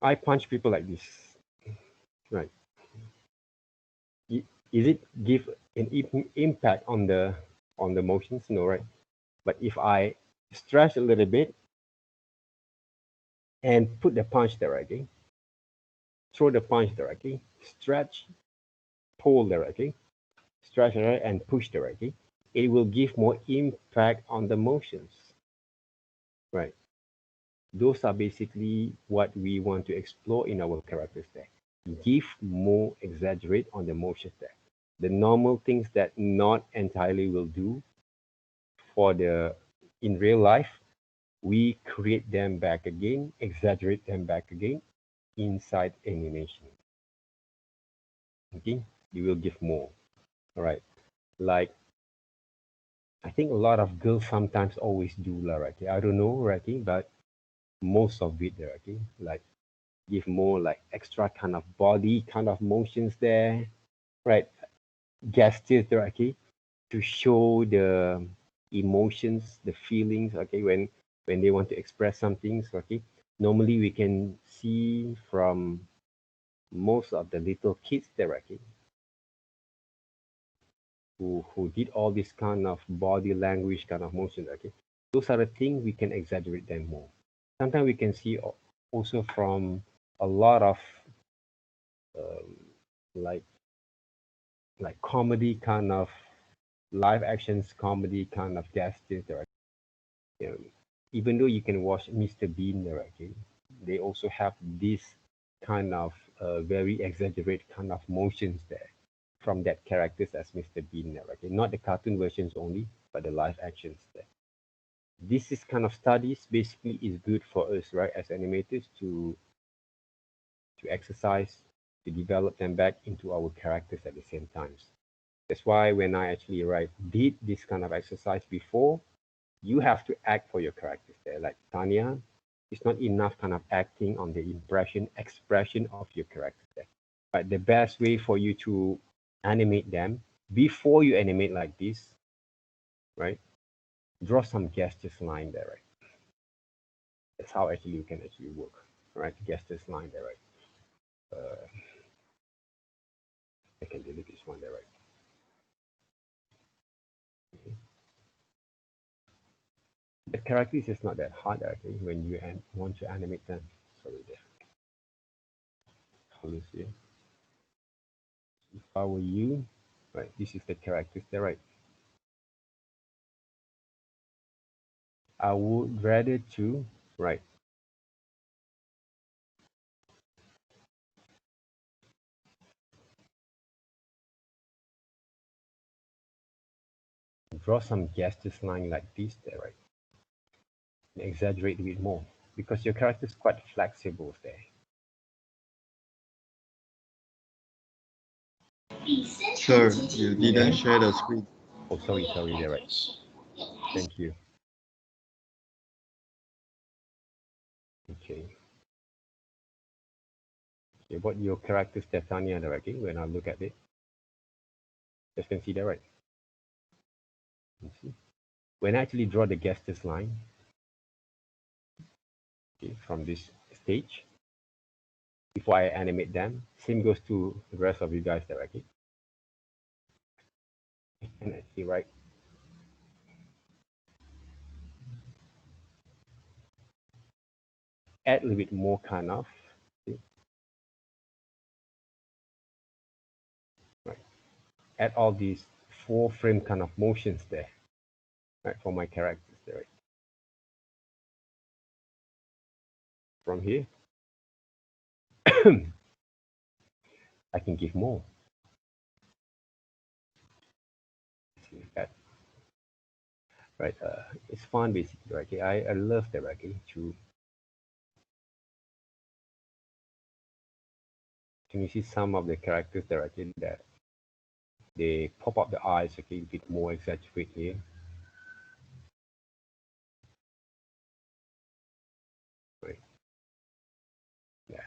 I punch people like this, right? Is it give an impact on the motions? No, right? But if I stretch a little bit and put the punch directly, throw the punch directly, stretch, pull directly, stretch directly, and push directly, it will give more impact on the motions, right? Those are basically what we want to explore in our characters there. Give more exaggerate on the motions there. The normal things that not entirely will do for the in real life, we create them back again, exaggerate them back again inside animation. Okay, you will give more. All right, like I think a lot of girls sometimes always do lah, right? I don't know, right? But most of it, right? Like give more like extra kind of body kind of motions there, right? Gestures, right? To show the emotions, the feelings, okay, when they want to express something, so, okay. Normally we can see from most of the little kids there, okay, who did all this kind of body language kind of motion, okay. Those are the things we can exaggerate them more. Sometimes we can see also from a lot of um, like comedy kind of live actions comedy kind of gestures there. You know, even though you can watch Mr. Bean there, okay, they also have this kind of very exaggerated kind of motions there from that characters as Mr. Bean there, okay, not the cartoon versions only, but the live actions there. This is kind of studies basically is good for us, right, as animators to exercise, to develop them back into our characters at the same times. That's why when I actually did this kind of exercise before, you have to act for your characters there. Like Tanya, it's not enough kind of acting on the expression of your characters there. But the best way for you to animate them before you animate like this, right? Draw some gestures line there, right? That's how actually you can actually work, right? Gestures line there, right? Uh, I can delete this one there, right? Okay. The characters is not that hard actually when you want to animate them. Sorry there. Colors here. If I were you, right, this is the characters there, right? I would rather to, right, draw some gestures line like this there, right? And exaggerate a bit more because your character is quite flexible there. Sir, you didn't share the screen. Oh, sorry there, right? Thank you. Okay. Okay, what your characters there, Tanya, okay, when I look at it, just can see that, right? You see? When I actually draw the gestures line, okay, from this stage, before I animate them, same goes to the rest of you guys there, okay? And I see, right? Add a little bit more kind of, see? Right? Add all these 4-frame kind of motions there, right, for my characters there, right? From here, I can give more. See that, right? It's fun basically, right? Okay? I love that, right? Okay? Can you see some of the characters there, okay, that they pop up the eyes, okay, a bit more exaggerate here. Right. Yeah.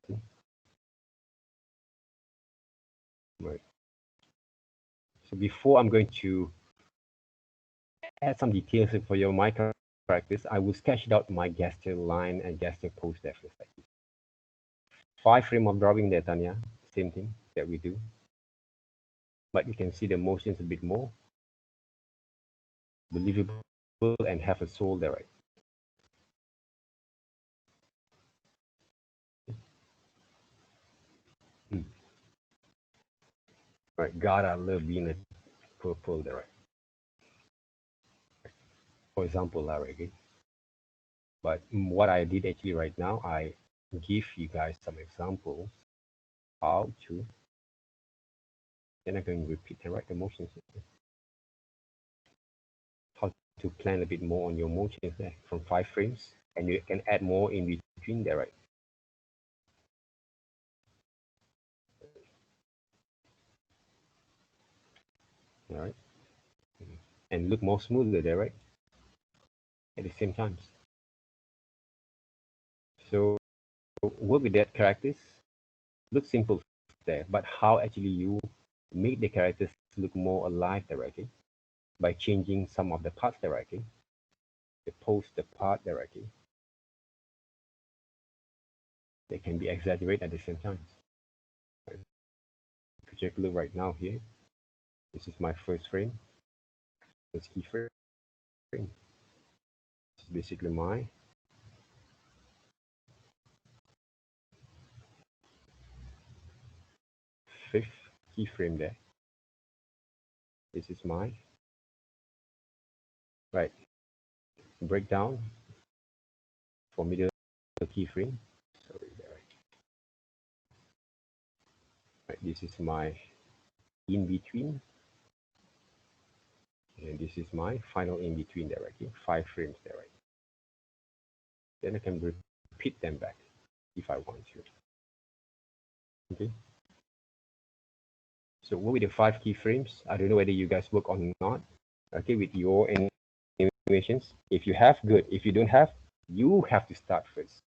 See? Right. So before I'm going to add some details for your micro practice, I will sketch out my gesture line and gesture pose there for a second. 5 frame of drawing there, Tanya. Same thing that we do. But you can see the motions a bit more believable and have a soul there, right? Hmm. Right. God, I love being a purple there, right? For example, Larry, okay? But what I did actually right now, I give you guys some examples how to, then I'm going to repeat and write the motions. How to plan a bit more on your motions there from 5 frames, and you can add more in between there, right? All right. And look more smoother there, right? At the same time. So work with that characters. Look simple there, but how actually you make the characters look more alive there, okay? By changing some of the parts there, okay? The pose, the part there, okay? They can be exaggerated at the same time. Right? If you take a look right now here, this is my first frame. This key frame. This is basically my fifth keyframe there. This is my right breakdown for middle keyframe. Sorry, there. Right, this is my in between, and this is my final in between there. Right, 5 frames there. Right. Then I can repeat them back if I want to. Okay. So what with the 5 keyframes? I don't know whether you guys work on or not. Okay, with your animations. If you have, good. If you don't have, you have to start first.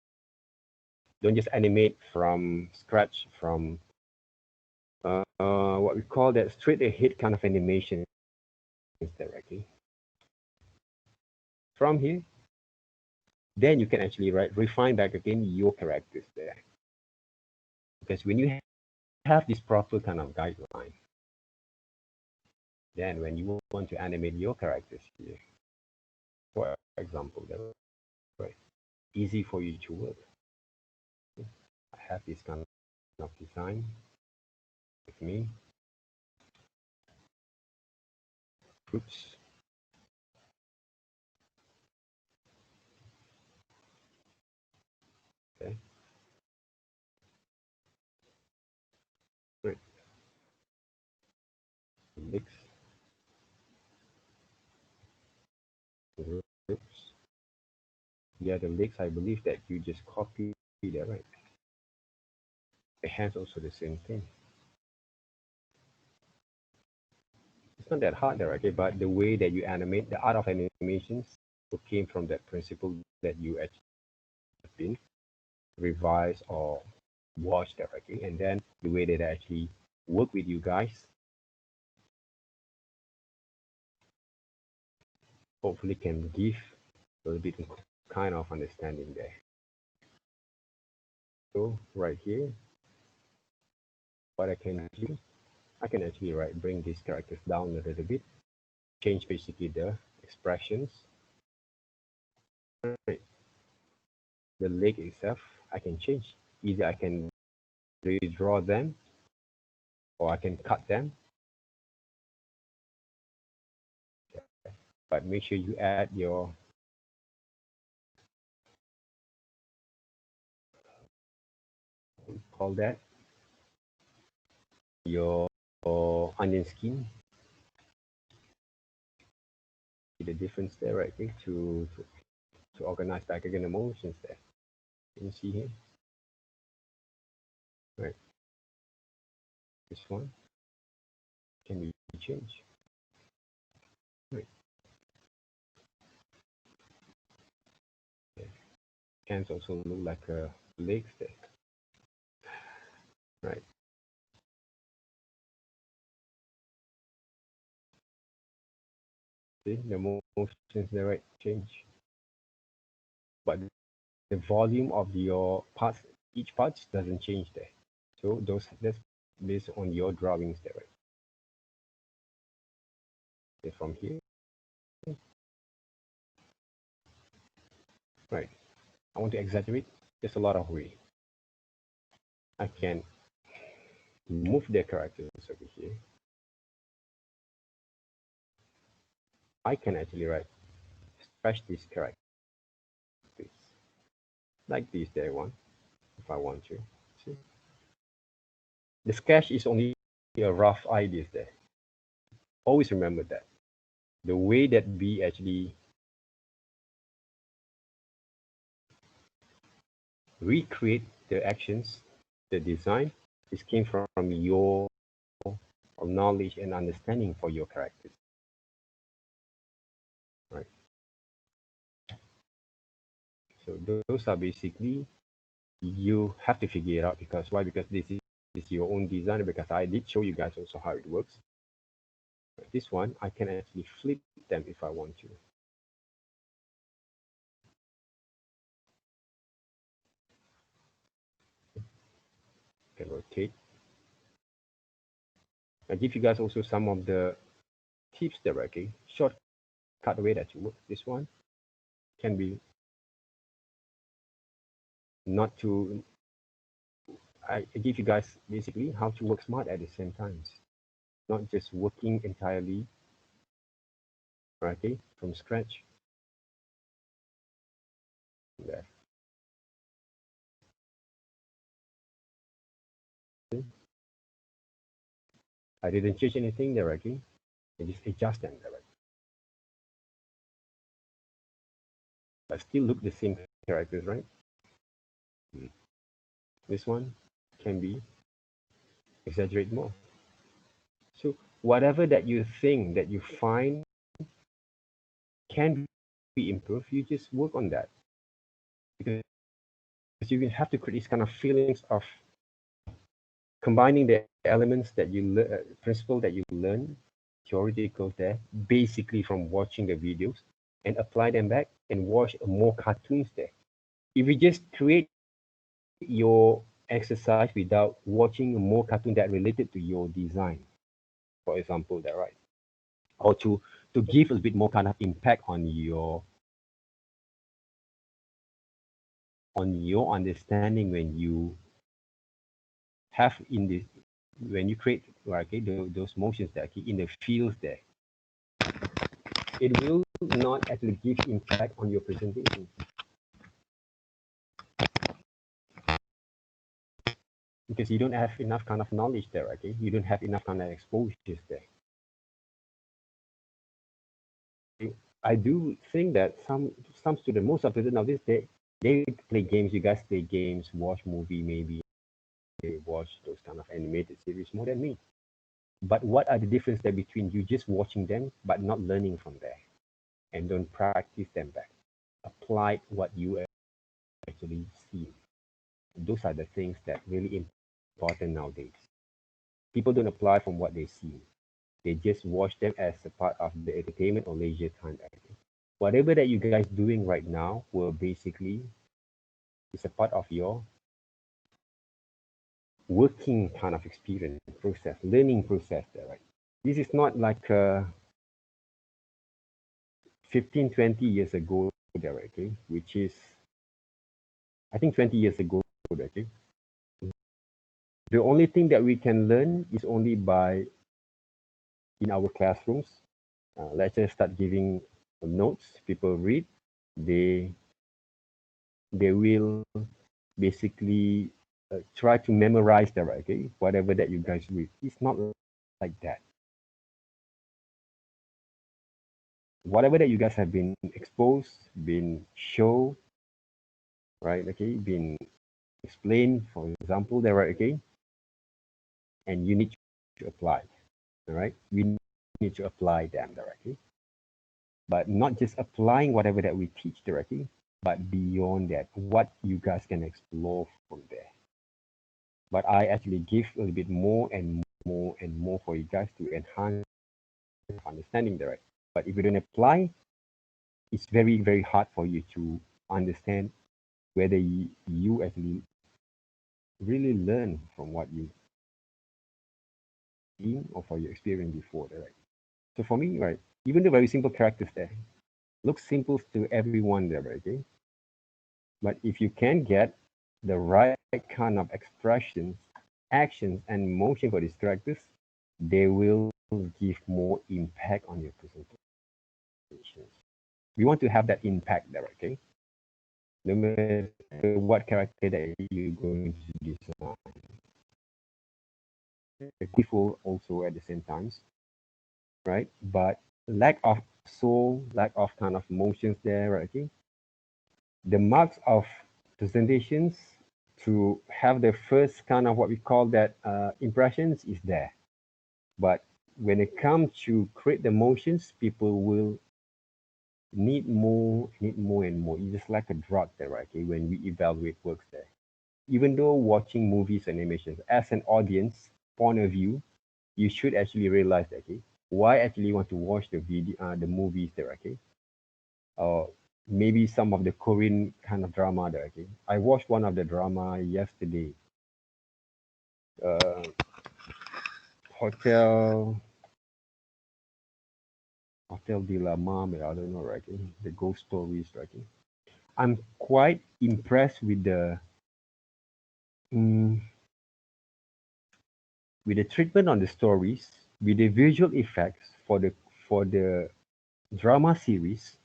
Don't just animate from scratch, from what we call that straight ahead kind of animation directly. From here, then you can actually refine back again your characters there. Because when you have this proper kind of guideline, then when you want to animate your characters here, for example, they're right, easy for you to work. I have this kind of design with me. Oops. Okay. Great. Mix groups. Yeah, the legs, I believe that you just copy that, right? The hands also the same thing. It's not that hard there, okay? But the way that you animate, the art of animations came from that principle that you actually have been revised or watch directly, and then the way that I actually work with you guys hopefully can give a little bit kind of understanding there. So right here, what I can do, I can actually bring these characters down a little bit, change basically the expressions. Right. The leg itself, I can change. Either I can redraw them or I can cut them. But make sure you add your call that your onion skin. See the difference there, right? Okay, to organize back again emotions there. Can you see here? Right. This one can be changed. Right. Yeah. Hands also look like legs there. Right. See the motions there, right? Change. But the volume of your parts, each part doesn't change there. So that's based on your drawings there, right? And from here, right? I want to exaggerate. There's a lot of way. I can move the characters over here. I can actually stretch this character like this there one if I want to. See? The sketch is only a rough idea there. Always remember that. The way that we actually recreate the actions, the design, this came from your knowledge and understanding for your characters. Right. So those are basically you have to figure it out because why? Because this is your own design because I did show you guys also how it works. This one I can actually flip them if I want to. Can rotate. I give you guys also some of the tips directly. Shortcut way that you work. This one can be not to. I give you guys basically how to work smart at the same time, not just working entirely, okay, from scratch. There. I didn't change anything directly. I just adjust them directly. But still look the same characters, right? This one can be exaggerate more. So whatever that you think that you find can be improved, you just work on that. Because you can have to create these kind of feelings of combining the elements that you principle that you learn, theoretical there, basically from watching the videos, and apply them back and watch more cartoons there. If you just create your exercise without watching more cartoon that related to your design, for example, that right, or to give a bit more kind of impact on your understanding when you have in this when you create okay, those motions there okay, in the fields there, it will not actually give impact on your presentation because you don't have enough kind of knowledge there. Okay, you don't have enough kind of exposures there. I do think that some students, most of the students nowadays, they play games. You guys play games, watch movie, maybe they watch those kind of animated series more than me. But what are the difference there between you just watching them but not learning from there, and don't practice them back, apply what you actually see. Those are the things that really important nowadays. People don't apply from what they see. They just watch them as a part of the entertainment or leisure time. Whatever that you guys doing right now will basically is a part of your working kind of experience process, learning process there, right? This is not like 15, 20 years ago there, okay? Which is, I think 20 years ago, okay? The only thing that we can learn is only by in our classrooms. Let's just start giving notes. People read. They they will basically try to memorize that, okay? Whatever that you guys read. It's not like that. Whatever that you guys have been exposed, been shown, right? Okay, been explained, for example, there, right? Okay, and you need to apply. All right, we need to apply them directly, but not just applying whatever that we teach directly, but beyond that, what you guys can explore from there. But I actually give a little bit more and more and more for you guys to enhance understanding there. Right? But if you don't apply, it's very, very hard for you to understand whether you actually really learn from what you seen or for your experience before, right? So for me, right, even the very simple characters there look simple to everyone there, right? Okay? But if you can get the right kind of expressions, actions, and motion for these characters, they will give more impact on your presentations. We want to have that impact there, okay? No matter what character that you're going to design. Beautiful also at the same times, right? But lack of soul, lack of kind of motions there, right? Okay? The marks of presentations to have the first kind of what we call that impressions is there. But when it comes to create the motions, people will need more and more. It's just like a drug there, right? Okay? When we evaluate works there. Even though watching movies and animations, as an audience point of view, you should actually realize that, okay, why actually want to watch the movies there, okay? Or maybe some of the Korean kind of drama there, okay? I watched one of the drama yesterday. Uh, Hotel Hotel de la Mame, I don't know, right? Okay? The ghost stories, right? Okay? I'm quite impressed mm, with the treatment on the stories, with the visual effects for the drama series,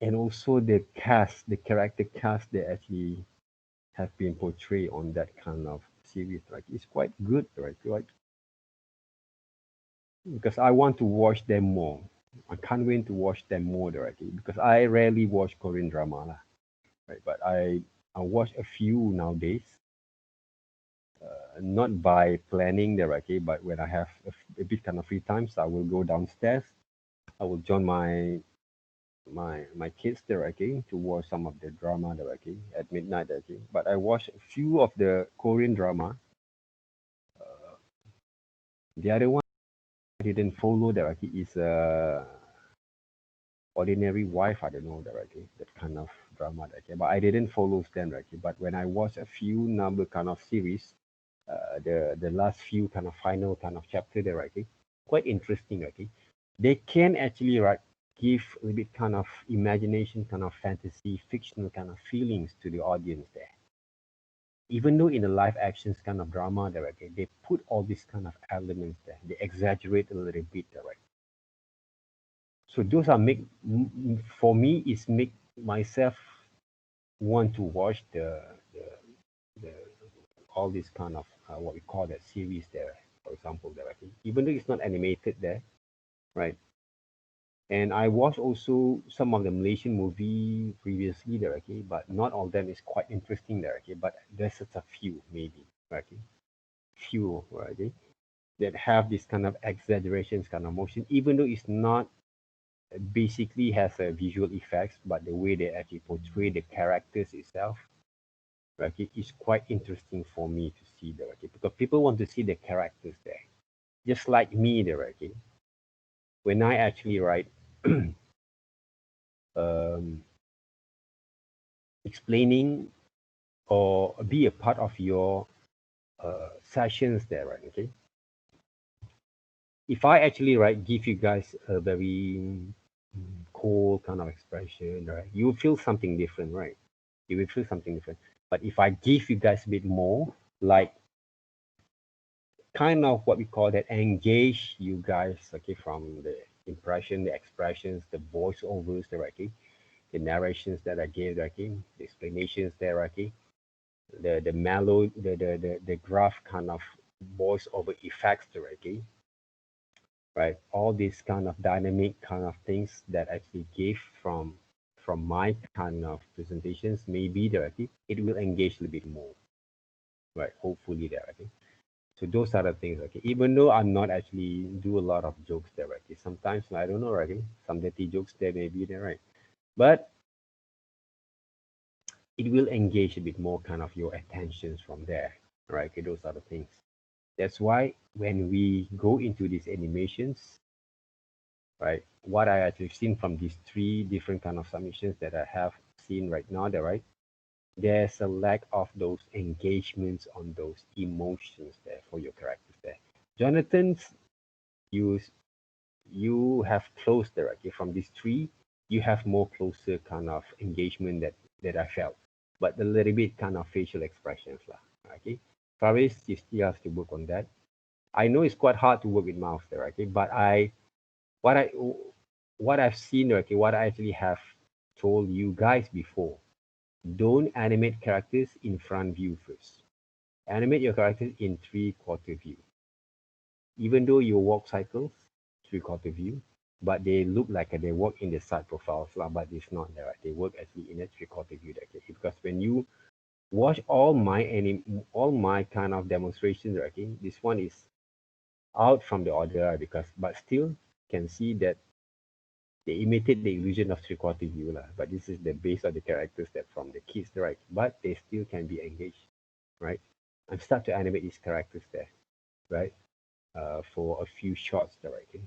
and also the cast, the character cast that actually have been portrayed on that kind of series. Like it's quite good, right? Like because I want to watch them more. I can't wait to watch them more directly because I rarely watch Korean drama, lah, right? But I watch a few nowadays, not by planning directly, but when I have a bit kind of free times, I will go downstairs. I will join my kids directly to watch some of the drama directly at midnight directly. But I watch a few of the Korean drama. The other one I didn't follow directly is Ordinary Wife. I don't know directly that kind of drama directly, but I didn't follow them directly. But when I watch a few number kind of series, the last few kind of final kind of chapter directly, quite interesting directly. They can actually give a little bit kind of imagination, kind of fantasy, fictional kind of feelings to the audience there. Even though in the live actions kind of drama directly, they put all these kind of elements there. They exaggerate a little bit direct. So those are for me is make myself want to watch the all this kind of what we call that series there, for example, directly. Even though it's not animated there, right? And I watched also some of the Malaysian movie previously directly, but not all of them is quite interesting directly. But there's just a few maybe, right? Few, right? That have this kind of exaggerations kind of motion, even though it's not basically has a visual effects, but the way they actually portray the characters itself, Okay, it's quite interesting for me to see there, okay, because people want to see the characters there, just like me there, okay. When I actually write um, explaining or be a part of your sessions there, right? Okay. If I actually give you guys a very cold kind of expression, right? You will feel something different, right? You will feel something different. But if I give you guys a bit more, like kind of what we call that, engage you guys, okay, from the impression, the expressions, the voiceovers, okay, the narrations that I gave, okay, the explanations there, okay, the mellow, the graph kind of voiceover effects, okay, right? All these kind of dynamic kind of things that actually give from my kind of presentations, maybe directly, it will engage a little bit more, right? Hopefully directly. So those are the things, okay. Even though I'm not actually do a lot of jokes directly, sometimes I don't know, right? Some dirty jokes there may be there, right? But it will engage a bit more kind of your attentions from there, right? Okay, those are the things. That's why when we go into these animations, right? What I actually seen from these three different kind of submissions that I have seen right now, there, right? There's a lack of those engagements on those emotions there for your characters there. Jonathan's, you you have close there, okay? From these three, you have more closer kind of engagement that I felt, but a little bit kind of facial expressions lah. Okay, Faris, you still have to work on that. I know it's quite hard to work with mouse there, okay, but what I what I've seen, okay, what I actually have told you guys before, don't animate characters in front view first. Animate your characters in three-quarter view. Even though you walk cycles, three-quarter view, but they look like they work in the side profiles, but it's not there. Right? They work actually in a three-quarter view. Okay? Because when you watch all my kind of demonstrations, okay, this one is out from the order because but still can see that they imitate the illusion of three-quarter view, but this is the base of the characters that from the kids, right? But they still can be engaged, right? I'm start to animate these characters there, right? For a few shots there, right? Okay?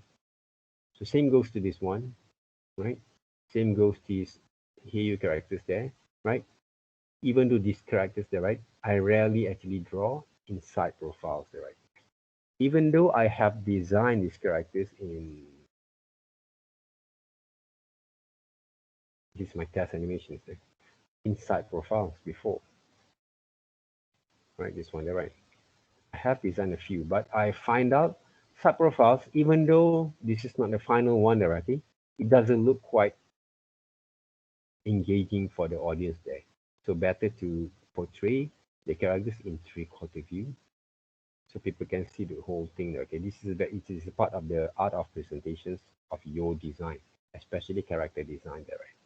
So same goes to this one, right? Same goes to these here you characters there, right? Even though these characters there, right? I rarely actually draw inside profiles there, right? Even though I have designed these characters in this is my test animations there, inside profiles before, right? This one there, right? I have designed a few, but I find out sub profiles, even though this is not the final one there, okay? It doesn't look quite engaging for the audience there. So better to portray the characters in three-quarter view so people can see the whole thing. Okay, it is a part of the art of presentations of your design, especially character design there. Right?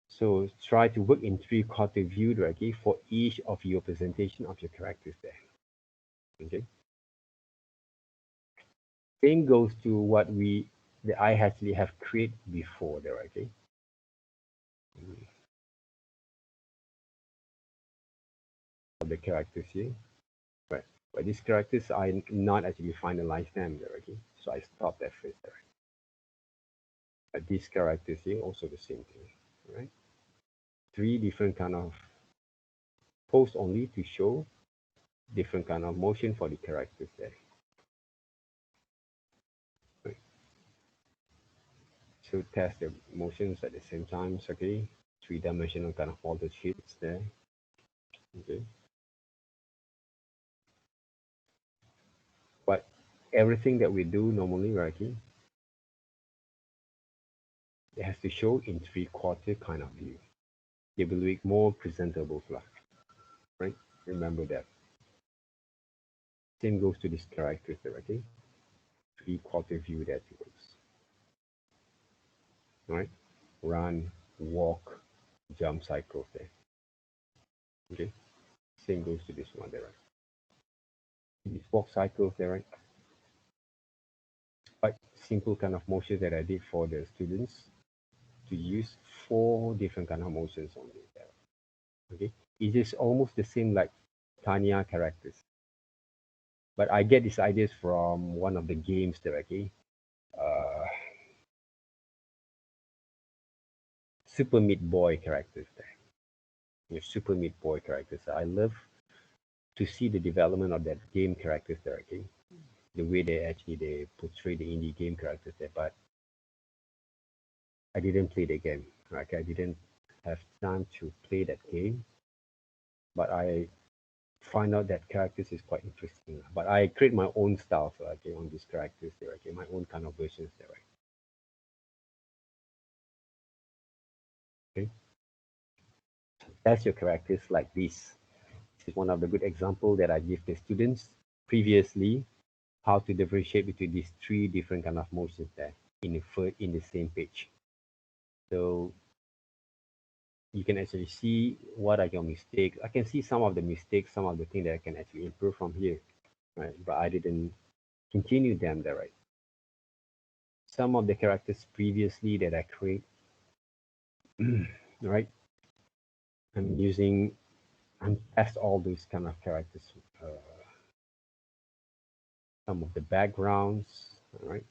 So try to work in three-quarter view, okay, for each of your presentation of your characters there. Okay. Same goes to what I actually have created before there. Okay. The characters here. Right. But these characters, I not actually finalize them there, okay? So I stopped at first there. But these characters here, also the same thing, right? Three different kind of pose only to show different kind of motion for the characters there. Right. So test the motions at the same time, okay? Three-dimensional kind of altered sheets there, okay? But everything that we do normally, right, okay, it has to show in three-quarter kind of view. It will be more presentable, right? Remember that. Same goes to this character there, okay? Three-quarter view that works. Right? Run, walk, jump cycles there. Okay? Same goes to this one there, right? These walk cycles there, right? Quite simple kind of motion that I did for the students to use four different kind of motions only there. Okay? It's just almost the same like Tanya characters. But I get these ideas from one of the games directly. Uh, Super Meat Boy characters there. Your Super Meat Boy characters. I love to see the development of that game characters directly. The way they portray the indie game characters there. But I didn't play the game. Right? I didn't have time to play that game. But I find out that characters is quite interesting. But I create my own style okay, on these characters there. Okay, my own kind of versions there. Right? Okay. Test your characters like this. This is one of the good example that I give the students previously, how to differentiate between these three different kind of motions there in the same page. So you can actually see what are your mistakes. I can see some of the mistakes, some of the things that I can actually improve from here, right? But I didn't continue them there, right? Some of the characters previously that I create, right? I'm using and test all those kind of characters, uh, some of the backgrounds, right?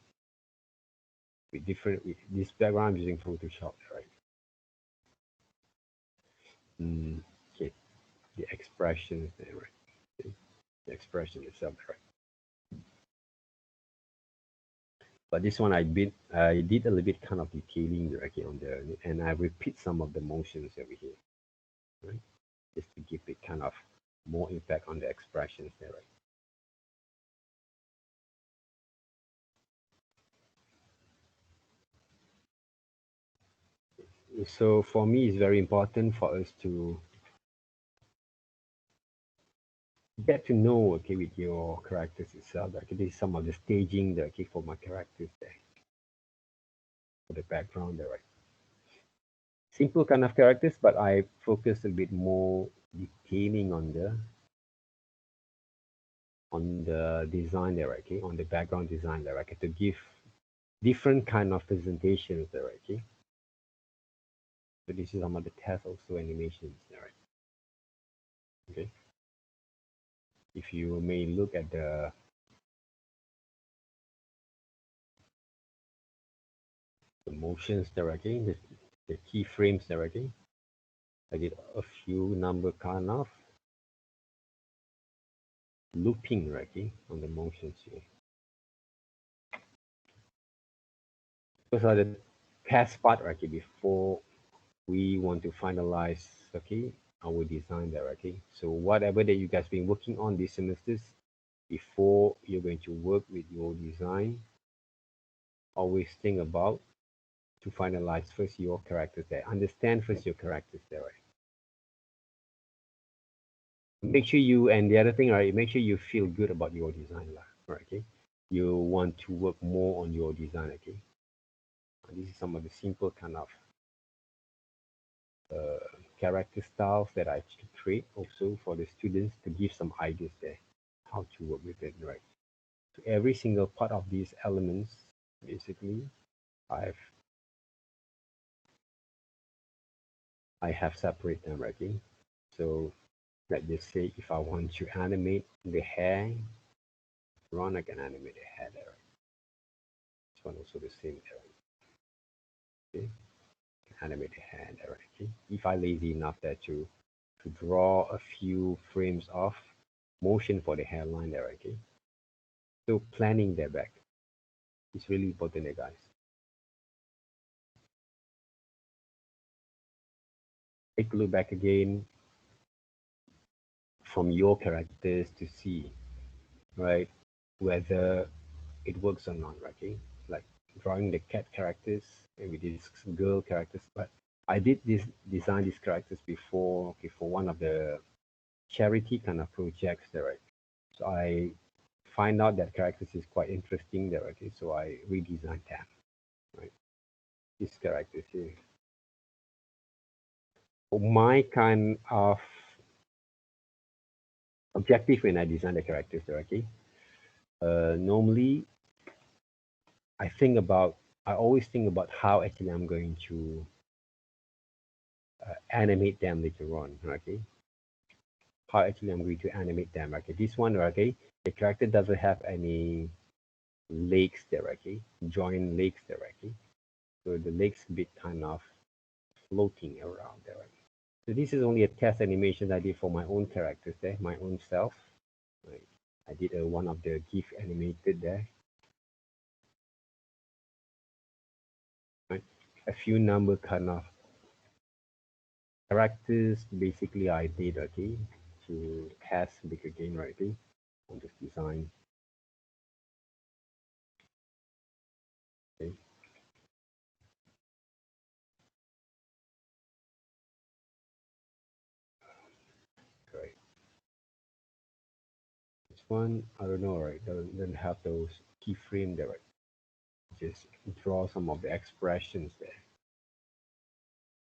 With this background using Photoshop, right? Okay, the expressions there, right? Okay. The expression itself, right? But this one I did a little bit kind of detailing directly on there, and I repeat some of the motions over here, right? Just to give it kind of more impact on the expressions there, right? So for me, it's very important for us to get to know, okay, with your characters itself. Like this is some of the staging that okay for my characters there, for the background there, right? Simple kind of characters, but I focus a bit more detailing on the design there, okay, on the background design there, okay, to give different kind of presentations there, okay. So this is some of the test also animations there, right? Okay. If you may look at the motions there, okay, the keyframes there, okay. I did a few number kind of looping, right, okay, on the motions here. Those are the test part, right, okay, before we want to finalize, okay, our design there, okay. So whatever that you guys been working on these semesters, before you're going to work with your design, always think about to finalize first your characters there. Understand first your characters there, right? Make sure you, and the other thing, right, make sure you feel good about your design, right? Okay. You want to work more on your design, okay. And this is some of the simple kind of character styles that I create also for the students to give some ideas there, how to work with it, right? So every single part of these elements, basically, I've I have separate them, right? Okay? So let's just say if I want to animate the hair, run, I can animate the hair there. Right? This one also the same there. Right? Okay, animate the hair there. Right? Okay, if I lazy enough there to draw a few frames of motion for the hairline there. Right? Okay, so planning their back is really important, there, guys. Take a look back again from your characters to see, right, whether it works or not, right? Okay? Like drawing the cat characters, maybe these girl characters, but I did design these characters before, okay, for one of the charity kind of projects there, right? So I find out that characters is quite interesting there, okay? So I redesigned them, right? These characters here. For my kind of objective when I design the characters there, okay? Normally I always think about how actually I'm going to animate them later on, okay? how actually I'm going to animate them. Okay, this one, okay, the character doesn't have any legs there, okay, joint legs there, okay. So the legs bit kind of floating around there. Okay? So this is only a test animation I did for my own characters there, my own self. Right. I did one of the GIF animated there. Right. A few number kind of characters basically I did, okay, to test big again, right, okay, on this design. Okay. Right. This one, I don't know, right, doesn't have those keyframe there, right? Just draw some of the expressions there.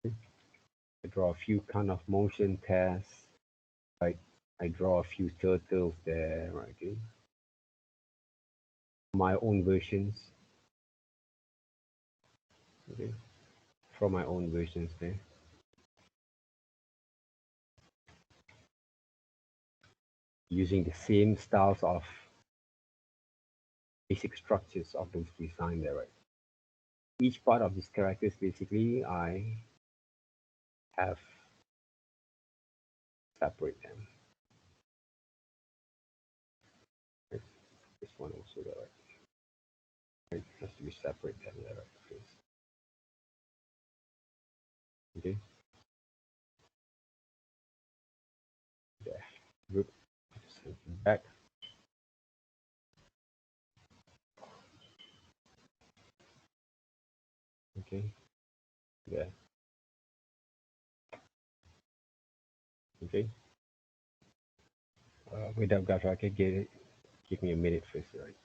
Okay. I draw a few kind of motion tests. Right. I draw a few turtles there, right, okay. My own versions. Okay. From my own versions there. Using the same styles of basic structures of those design there, right? Each part of these characters basically I have separate them. Right? This one also there, right? Right? Has to be separate them there, right? Okay. There. Good. Back. Okay. There. Okay. Wait up, guys. I can get it. Give me a minute first, right?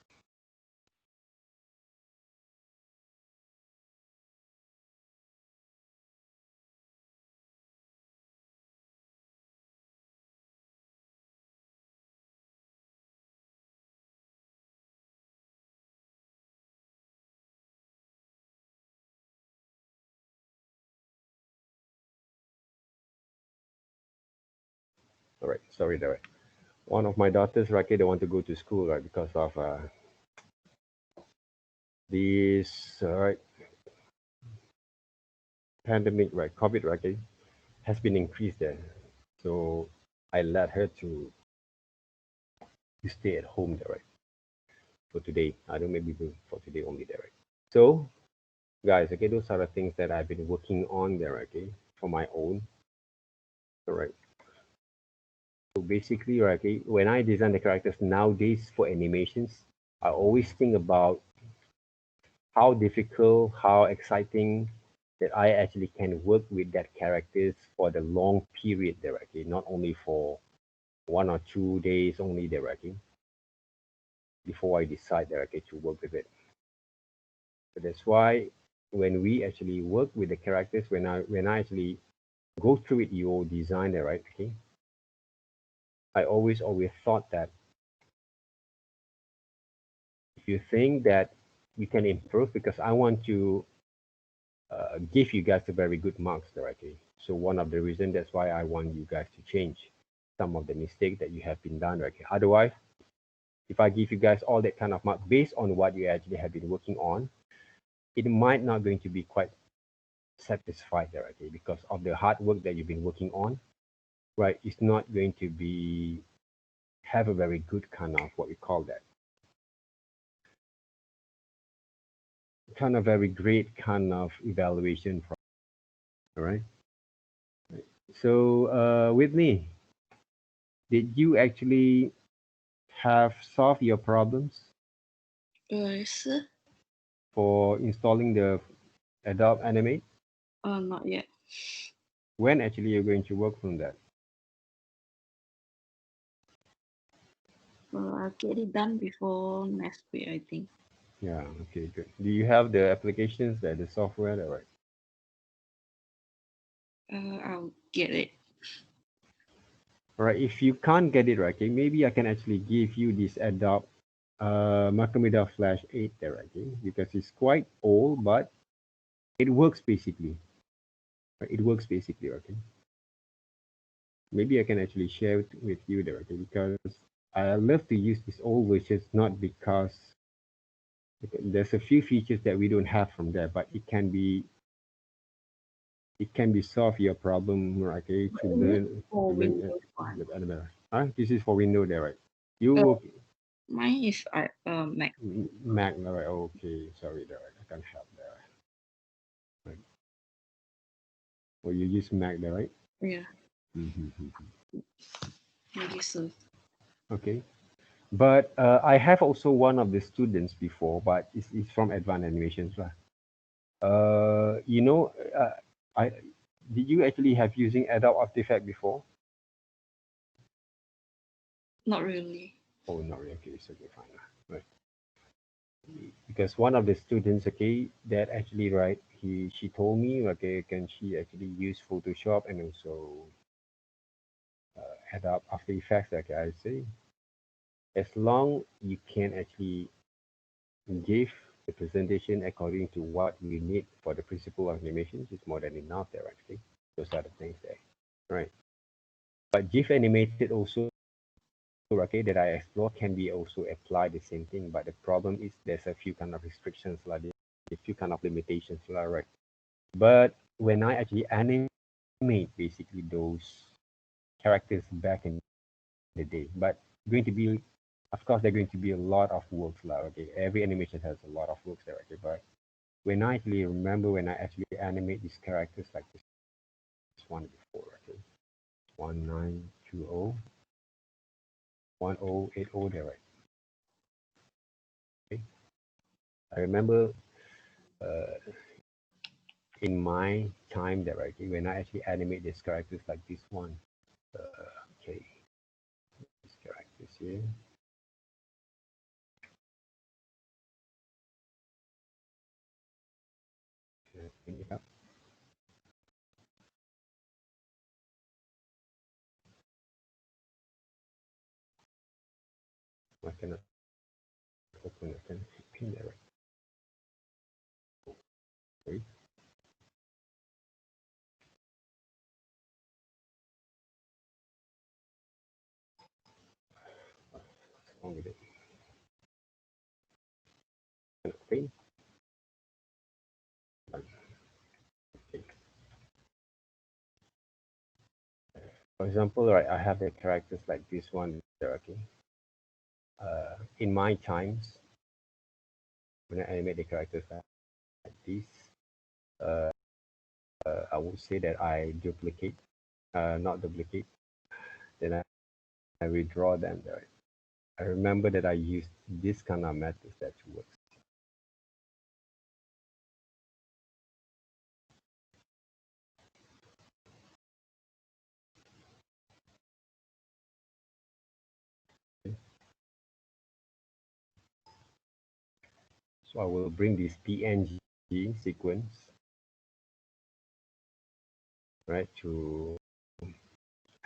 All right. Sorry, there. Right. One of my daughters, right, they want to go to school, right, because of this, right, pandemic, right, COVID, right, okay, has been increased there. So I let her to stay at home there, right, for today. I don't maybe for today only there, right. So guys, okay, those are the things that I've been working on there, okay, for my own. All right. So basically, right, okay, when I design the characters nowadays for animations, I always think about how difficult, how exciting that I actually can work with that characters for the long period there, okay, not only for 1 or 2 days only there, okay, before I decide that okay to work with it. So that's why when we actually work with the characters, when I actually go through it, your design there, right? Okay, I always thought that if you think that you can improve, because I want to give you guys a very good marks there, okay. So one of the reasons that's why I want you guys to change some of the mistakes that you have been done, right? Okay. Otherwise, if I give you guys all that kind of mark based on what you actually have been working on, it might not going to be quite satisfied there, okay, because of the hard work that you've been working on, right? It's not going to be have a very good kind of what we call that kind of very great kind of evaluation from, all right. So Whitney, did you actually have solved your problems 是 for installing the Adobe Animate? not yet. When actually you're going to work from that? I'll get it done before next week, I think. Yeah, okay, good. Do you have the applications that the software that right? I'll get it. All right, if you can't get it right, okay, maybe I can actually give you this Adobe Macromedia Flash 8 there, okay, because it's quite old, but it works basically. Right? It works basically, okay. maybe I can actually share it with you directly because I love to use these old versions not because there's a few features that we don't have from there, but it can be solve your problem, right? Okay, to Is it learn for to learn Windows one? the better. Huh? This is for Windows there, right? You Uh, will mine is Mac. Mac, all right? Okay, sorry there, right? I can't help there. Right. Well, you use Mac there, right? Yeah, Mm-hmm. maybe so. Okay. But I have also one of the students before, but it's from Advanced Animations lah. I did you actually have using Adobe After Effects before? Not really. Oh, not really. Okay, it's okay, fine lah. Right. Because one of the students, okay, that actually right, she told me, okay, can she actually use Photoshop and also Adobe After Effects? Okay, I say as long you can actually give the presentation according to what we need for the principle of animations is more than enough there actually. Those are the things there. Right. But GIF animated also, okay, that I explore can be also applied the same thing. But the problem is there's a few kind of restrictions like a few kind of limitations, right? But when I actually animate basically those characters back in the day, but going to be of course there are going to be a lot of works like okay, every animation has a lot of works there, okay, but when I actually remember when I actually animate these characters like this one before, okay, 1920 1080 there, right? Okay. I remember uh, in my time there, right, okay, when I actually animate these characters like this one, okay, these characters here. Bring it up. I cannot open it. Can pin there, right? Okay. What's wrong with it? Okay. Okay. For example, right, I have the characters like this one there, okay. In my times, when I animate the characters like this, uh, I would say that I duplicate, not duplicate, then I withdraw them there. I remember that I used this kind of methods that works. So I will bring this PNG sequence, right, to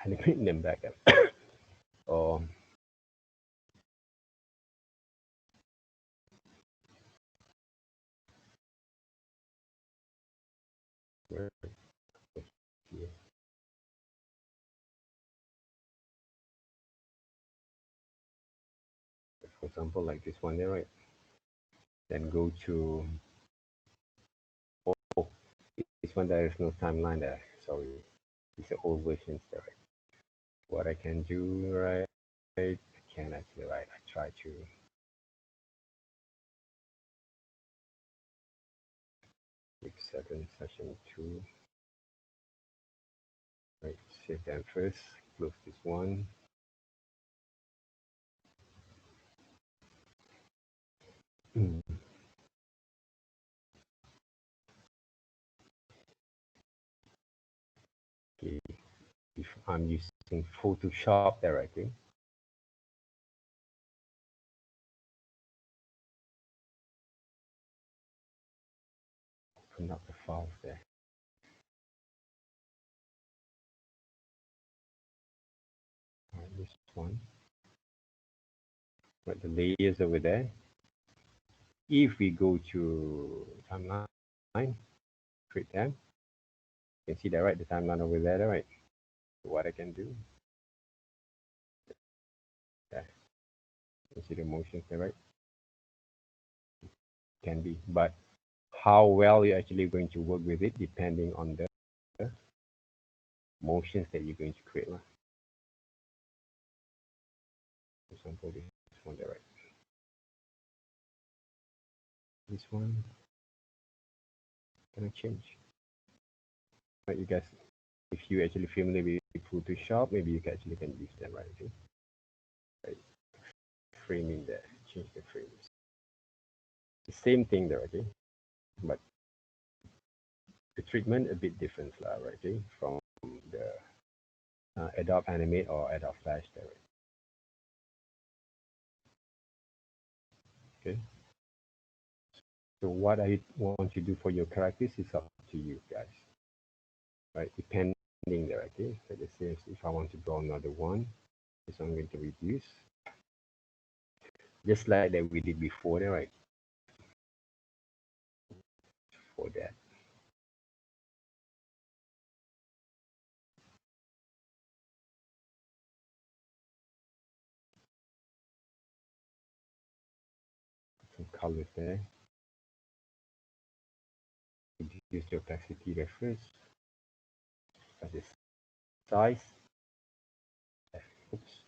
animate them back up. Or where here. For example, like this one there, right? Then go to oh, this one there is no timeline there. Sorry, it's the old versions there. Right? What I can do, right? I can actually, right? I try to click certain session two. Right, save them first. Close this one. Mm. Okay, if I'm using Photoshop directly, open up the files there. Right, this one, right, the layers over there. If we go to timeline, create them, you can see that, right, the timeline over there, right? what I can do. Yeah. You see the motions there, right? Can be, but how well you're actually going to work with it depending on the motions that you're going to create. For example, this one there, right? This one, can I change? Right, you guys, if you actually familiar with Photoshop, maybe you actually can use them, right? Okay? Right. Framing there, change the frames. The same thing there, okay? But the treatment a bit different, right? Okay? From the Adobe Animate or Adobe Flash there. Right? Okay. So what I want to do for your characters is up to you guys, right? Depending there, okay? So let's say if I want to draw another one, this I'm going to reduce, just like that we did before there, right? For that. Some colors there. Reduce the opacity there first. As the size. Oops.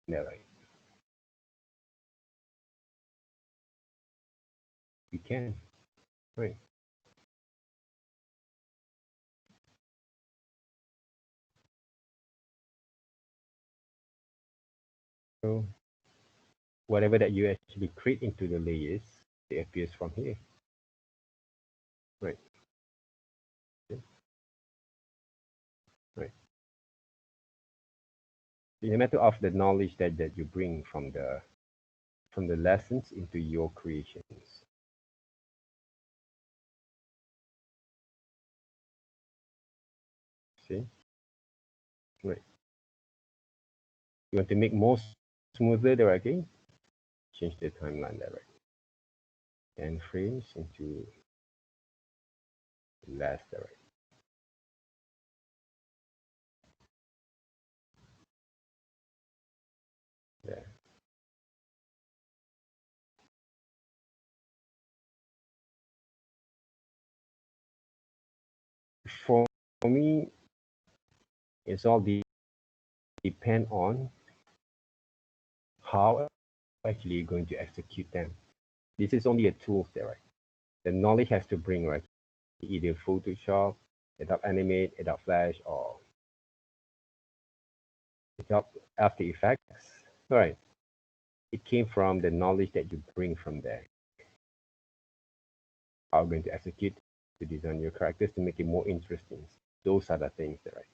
There, right? We can, right? So whatever that you actually create into the layers, it appears from here, right? Okay. Right. It's a matter of the knowledge that you bring from the lessons into your creations. See? Right. You want to make more smoother there again? Change the timeline there, right? 10 frames into less there, right? There. For me, it's all depend on how actually you're going to execute them. This is only a tool there, right? The knowledge has to bring, right? Either Photoshop, Adobe Animate, Adobe Flash, or Adobe After Effects. All right. It came from the knowledge that you bring from there. How you're going to execute to design your characters to make it more interesting. Those are the things that, right?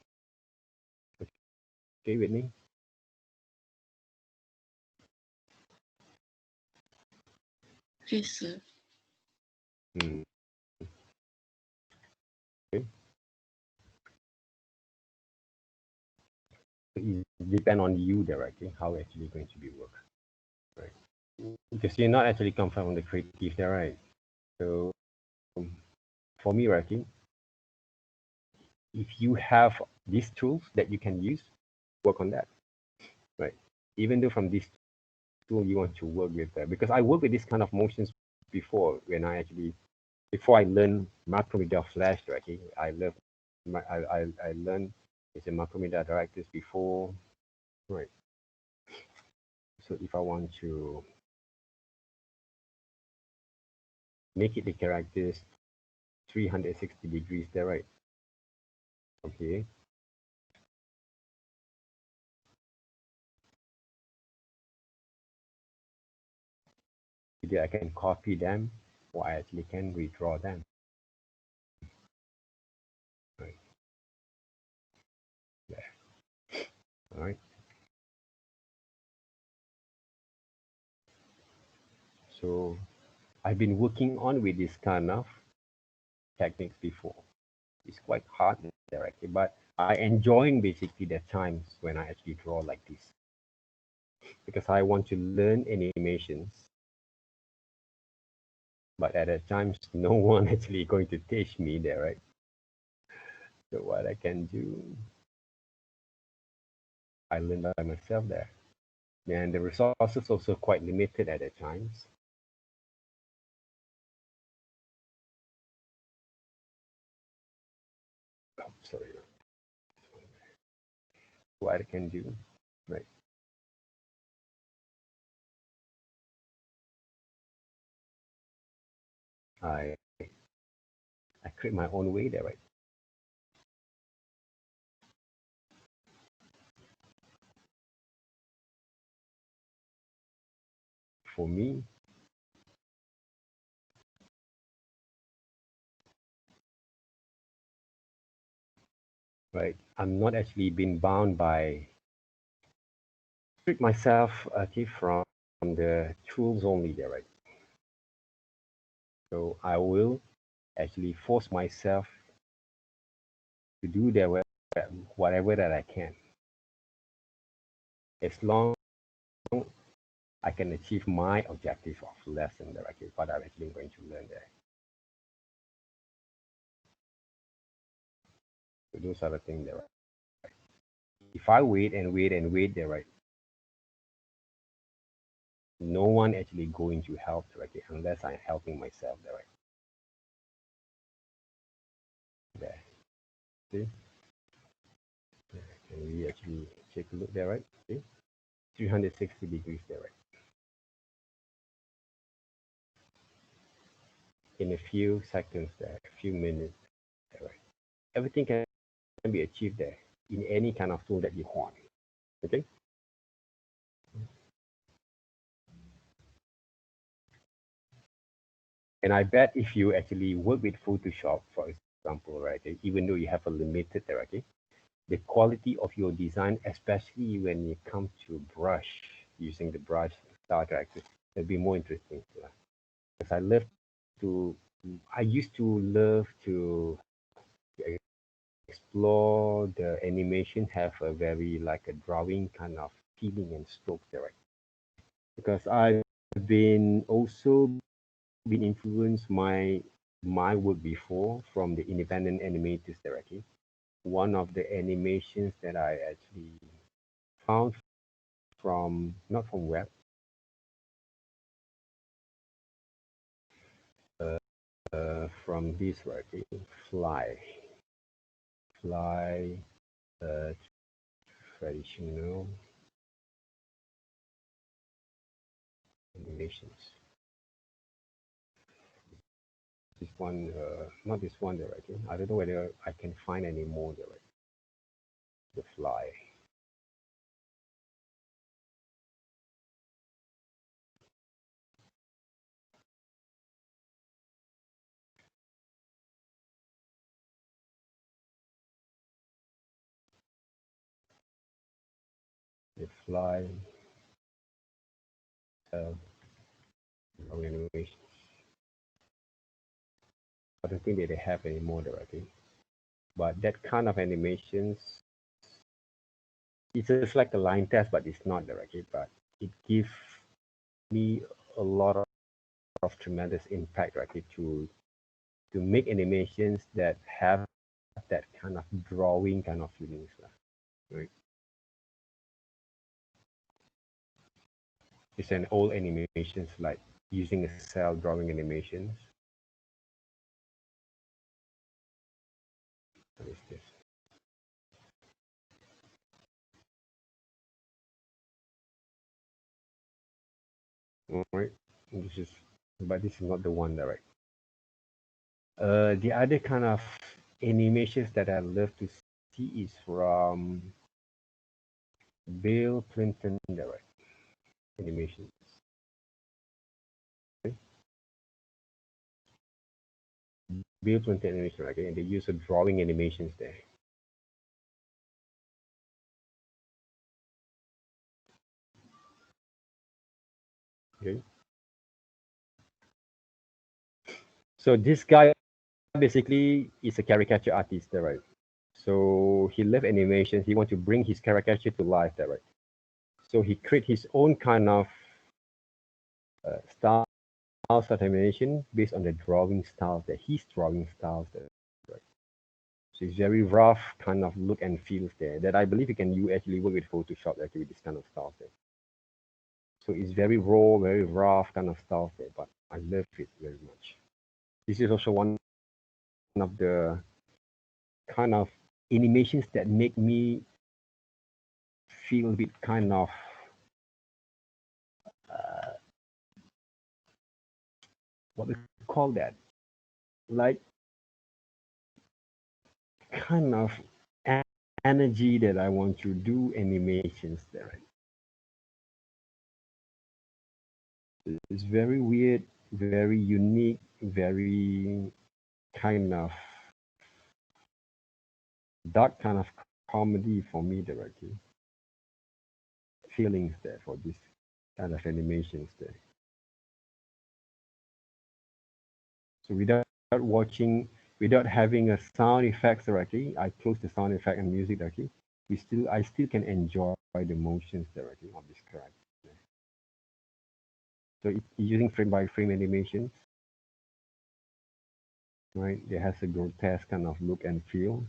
Okay with me? Okay, sir. Hmm. Okay. So it depends on you directly how actually going to be work, right? Because you're not actually come from the creative there, right? So for me, right, if you have these tools that you can use, work on that, right? Even though from this tool you want to work with that, because I work with this kind of motions before when I actually before I learned Macromedia Flash, right? I love I learned it's a Macromedia directors before, right? So if I want to make it the characters 360 degrees there, right? From here. Either I can copy them or I actually can redraw them. Right. There. All right. So I've been working on with this kind of techniques before. It's quite hard directly, but I enjoying basically the times when I actually draw like this because I want to learn animations, but at the times no one actually going to teach me there, right? So what I can do, I learn by myself there. And the resources also quite limited at the times. Oh, sorry. What I can do, right? I create my own way there, right? For me, right? I'm not actually being bound by restrict myself from the tools only there, right? So I will actually force myself to do whatever that I can, as long I can achieve my objective of lesson that what I'm actually going to learn there. So those are the things there. Right? If I wait and wait and wait there, right? No one actually going to help directly unless I'm helping myself there, right? There. See? Can we actually take a look there, right? See? 360 degrees there, right? In a few seconds there, a few minutes there, right? Everything can be achieved there in any kind of tool that you want. Okay? And I bet if you actually work with Photoshop, for example, right, even though you have a limited there, okay, the quality of your design, especially when you come to brush, using the brush style characters, it'll be more interesting. Because I used to love to explore the animation, have a very like a drawing kind of feeling and stroke there, right? Because I've been also been influenced my work before from the independent animators directly. One of the animations that I actually found from not from web, from this writing, fly, uh, traditional animations. This one, not this one directly. I don't know whether I can find any more directly. The fly. The fly uh, animation. I don't think that they have any more directly. But that kind of animations, it's just like a line test, but it's not directly. But it gives me a lot of tremendous impact directly to make animations that have that kind of drawing kind of feelings, right? It's an old animations like using a cell drawing animations. What is this? All right, but this is not the one direct. The other kind of animations that I love to see is from Bill Clinton direct animations. Okay? Bill Clinton animation, okay, and they use a drawing animations there. Okay. So this guy basically is a caricature artist, right? So he love animations. He want to bring his caricature to life, right? So he create his own kind of style of animation based on the drawing styles that his drawing styles, right? So it's very rough kind of look and feels there that I believe you actually work with Photoshop actually with this kind of stuff there. So it's very raw, very rough kind of stuff there, but I love it very much. This is also one of the kind of animations that make me feel a bit kind of uh, what we call that, like kind of energy that I want to do animations there. It's very weird, very unique, very kind of dark kind of comedy for me directly. Feelings there for this kind of animations there. So without having a sound effects directly, I close the sound effect and music directly. I still can enjoy the motions directly of this character. So it's using frame by frame animations, right? It has a grotesque kind of look and feel.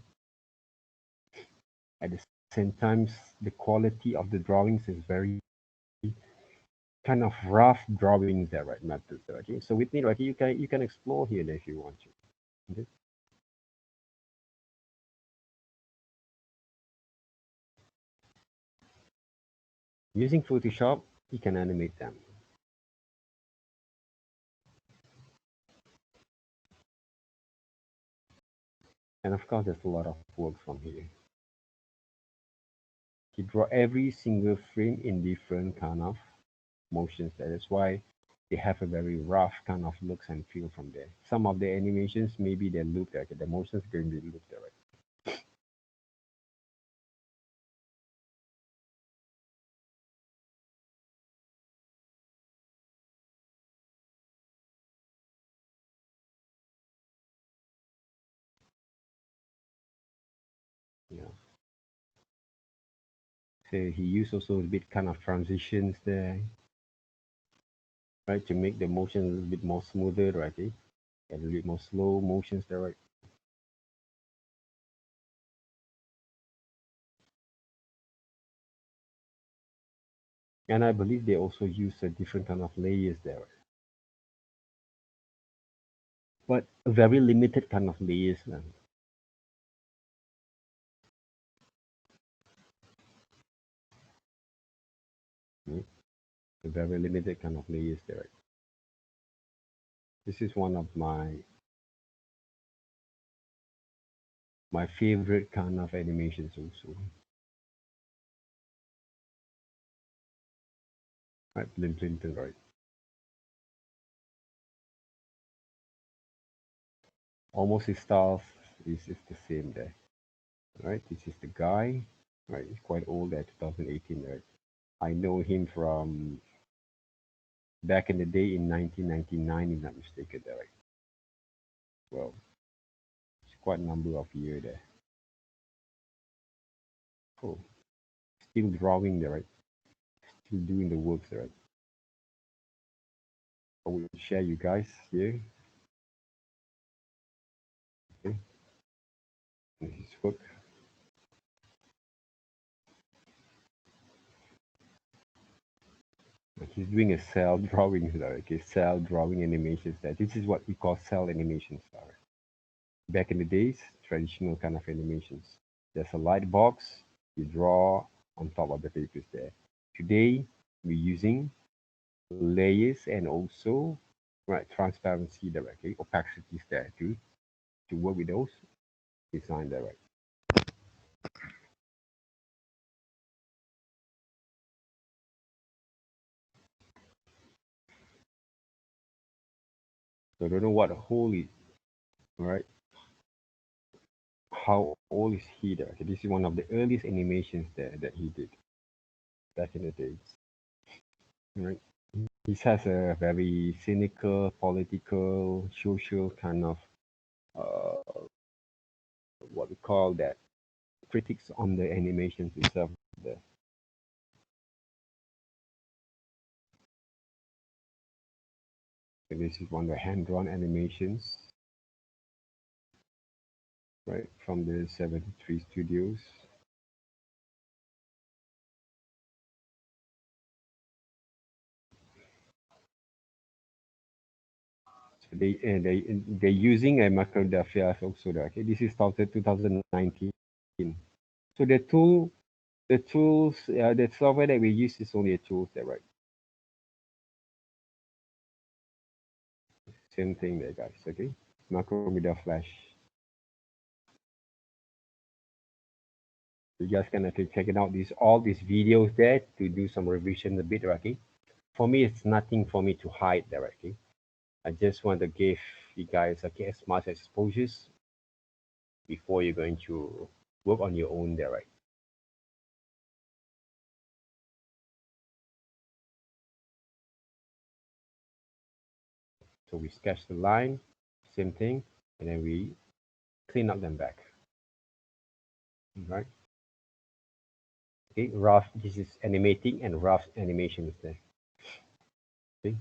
At the same time, the quality of the drawings is very kind of rough drawings there, right? Methods there, okay? So with me, right, you can explore here if you want to. Okay? Using Photoshop, you can animate them. And of course, there's a lot of work from here. He draw every single frame in different kind of motions. That's why they have a very rough kind of looks and feel from there. Some of the animations, maybe they look like the motions going to look direct. Yeah. So he used also a bit kind of transitions there, right, to make the motion a little bit more smoother, right? And a little bit more slow motions there, right? And I believe they also use a different kind of layers there, but a very limited kind of layers. A very limited kind of layers there. This is one of my favorite kind of animations also. Right, Bill Clinton, right? Almost his style is the same there. Right? This is the guy. Right, he's quite old at 2018, right? I know him from back in the day in 1999, if not mistaken, there, right? Well, it's quite a number of years there. Oh, still drawing there, right? Still doing the work there, right? I will share you guys here. Okay, his work. He's doing a cell drawing there. Okay, cell drawing animations there. This is what we call cell animations there. Back in the days, traditional kind of animations. There's a light box, you draw on top of the papers there. Today, we're using layers and also right transparency directly, opacities there to work with those design direct. So I don't know what whole is, right? How old is he there? Okay, this is one of the earliest animations there that he did back in the days. Right? He has a very cynical, political, social kind of uh, what we call that critics on the animations itself. There. So this is one of the hand-drawn animations. right, from the 73 studios. So they're using a macrodaphia also. Okay, this is started 2019. So the tools, the software that we use is only a tool there, right? Same thing there, guys. Okay, Macromedia Flash. You guys can actually check it out. These all these videos there to do some revision a bit, okay? For me, it's nothing for me to hide directly. I just want to give you guys okay as much exposures before you're going to work on your own there, right? So we sketch the line, same thing, and then we clean up them back. Right? Okay, rough. This is animating and rough animation is there. Okay.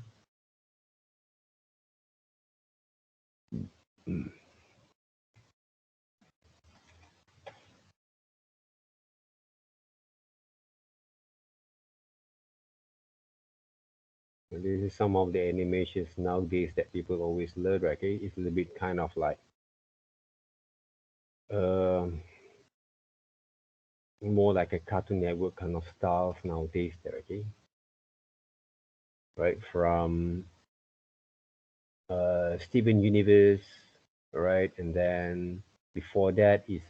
And this is some of the animations nowadays that people always learn. Right? Okay, it's a little bit kind of like um, more like a Cartoon Network kind of styles nowadays. There, okay, right from Steven Universe, right, and then before that is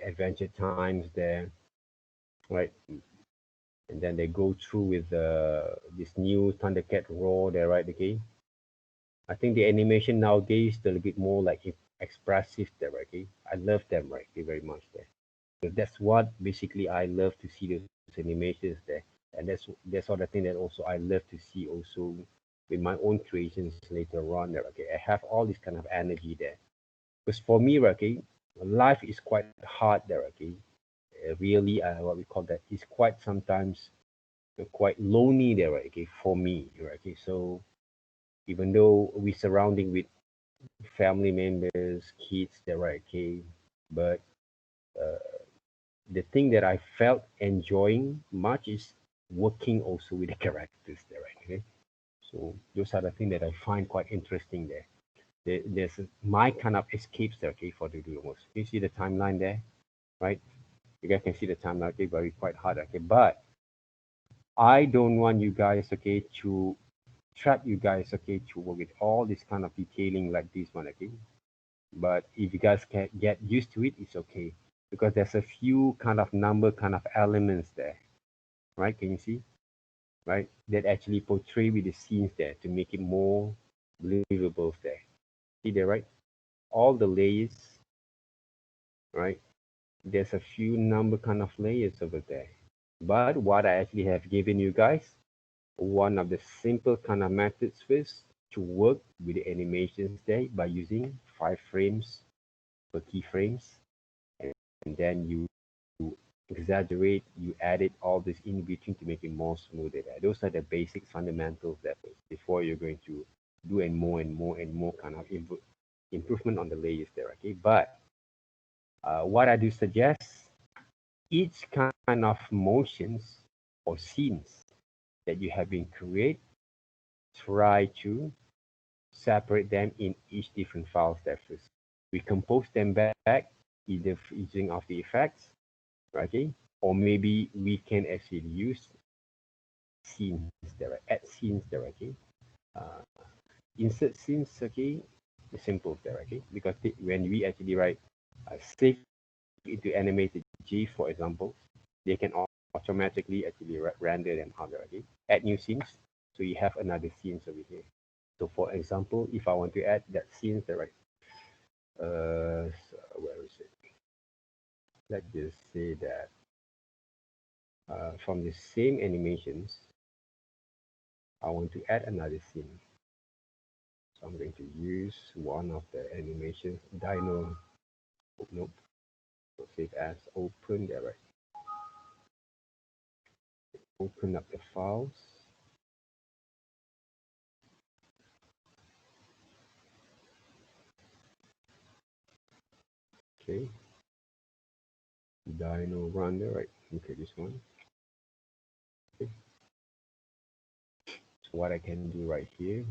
Adventure Times there, right, and then they go through with this new Thundercat Raw there, right, okay. I think the animation nowadays is a little bit more like expressive there, right, okay. I love them, right, okay, very much there. So that's what basically I love to see those animations there, and that's all the thing that also I love to see also with my own creations later on there. Okay, I have all this kind of energy there because for me, okay, life is quite hard there. Okay, really, what we call that is quite sometimes quite lonely there. Right? Okay, for me, right? Okay, so even though we surrounding with family members, kids, there, right? Okay, but the thing that I felt enjoying much is working also with the characters there, right? Okay? So those are the things that I find quite interesting there. There's my kind of escapes there, okay, for the viewers. You see the timeline there, right? You guys can see the timeline, okay, very quite hard, okay. But I don't want you guys, okay, to trap you guys, okay, to work with all this kind of detailing like this one, okay. But if you guys can get used to it, it's okay because there's a few kind of number kind of elements there, right? Can you see, right? That actually portray with the scenes there to make it more believable there. See there, right? All the layers, right? There's a few number kind of layers over there. But what I actually have given you guys, one of the simple kind of methods first to work with the animations there by using 5 frames per keyframes, and then you exaggerate, you added all this in between to make it more smoother. Those are the basic fundamentals that before you're going to do and more and more and more kind of improvement on the layers there. Okay, but what I do suggest, each kind of motions or scenes that you have been create, try to separate them in each different files there first. We compose them back either using After Effects, okay, or maybe we can actually use scenes there, add scenes there, okay. Uh, Insert scenes, okay, simple there, okay, because when we actually write save into animated G, for example, they can automatically actually render them out there, okay. Add new scenes, so you have another scenes over here. So for example, if I want to add that scenes there, right, so where is it? Let's just say that from the same animations, I want to add another scene. So I'm going to use one of the animations, Dino, nope, so save as, open there, right? Open up the files. Okay. Dino run there, right? Okay, this one. Okay. So what I can do right here,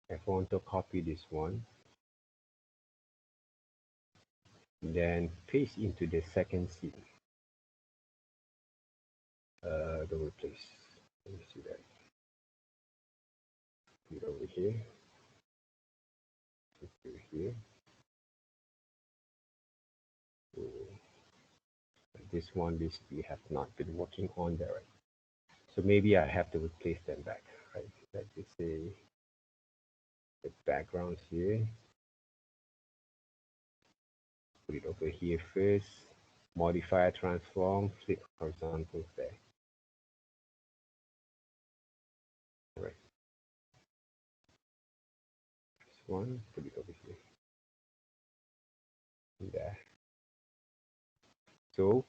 if I want to copy this one, then paste into the second scene. Double place. Let me see that. Put it over here. Put it over here. So this one basically have not been working on there, right? So maybe I have to replace them back, right? Let's just say the backgrounds here. Put it over here first. Modify, transform, flip horizontals there. All right. This one, put it over here. There. So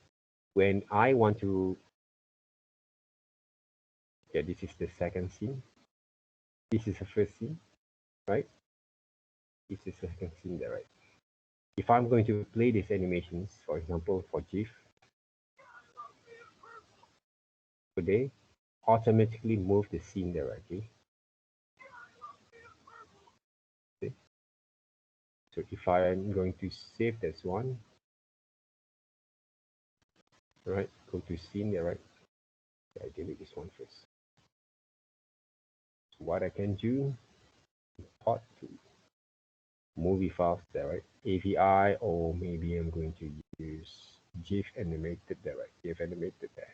when I want to, yeah, this is the second scene. This is the first scene, right? This is the second scene there, right? If I'm going to play these animations, for example, for GIF, they automatically move the scene directly. Okay. So if I am going to save this one, right, go to scene there, right? I delete this one first. So what I can do, import to movie files there, right? AVI, or maybe I'm going to use GIF animated there, right? GIF animated there.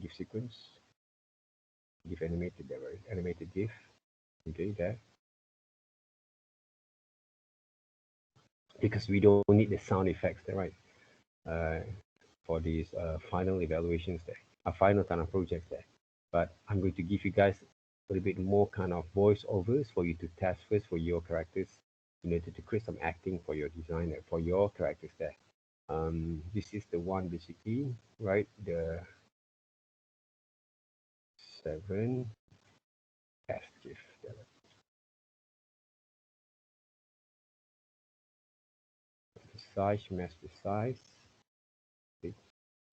GIF sequence, GIF animated there, right? Animated GIF, okay, there. Because we don't need the sound effects there, right? For these final evaluations there, final kind of projects there. But I'm going to give you guys a little bit more kind of voiceovers for you to test first for your characters, in order to create some acting for your designer, for your characters there. This is the one basically, right? The 7 test GIF. The size, match the size.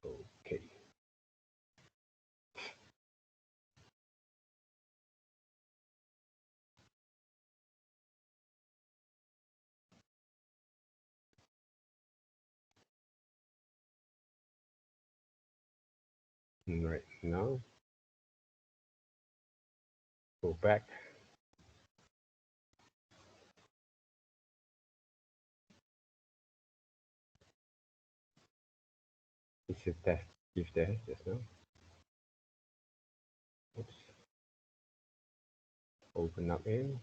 Okay. Right now, go back. It's a test GIF there just now. Oops. Open up in.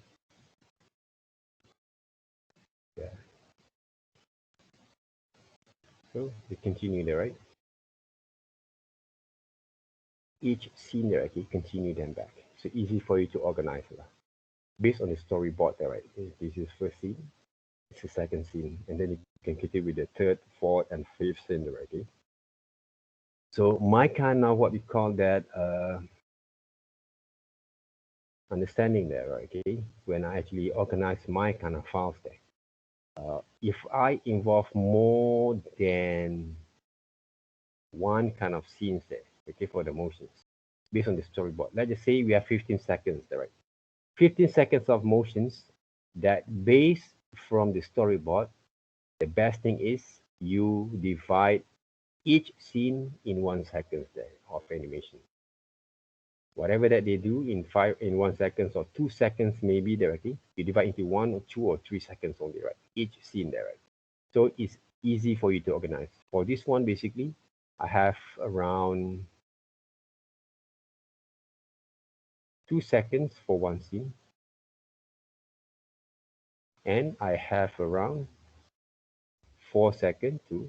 Yeah. So we continue there, right? Each scene there, okay, continue then back. So easy for you to organize. Based on the storyboard there, right? This is first scene, it's the second scene, and then you can continue with the third, fourth, and fifth scene there, okay? So my kind of what we call that understanding there, right, okay? When I actually organize my kind of files there. If I involve more than one kind of scenes there, okay, for the motions, based on the storyboard. Let's just say we have 15 seconds there, right? 15 seconds of motions that based from the storyboard, the best thing is you divide each scene in 1 second there of animation. Whatever that they do in 1 second or 2 seconds, maybe directly, you divide into 1 or 2 or 3 seconds only, right? Each scene there, right? So it's easy for you to organize. For this one, basically, I have around 2 seconds for one scene, and I have around 4 seconds to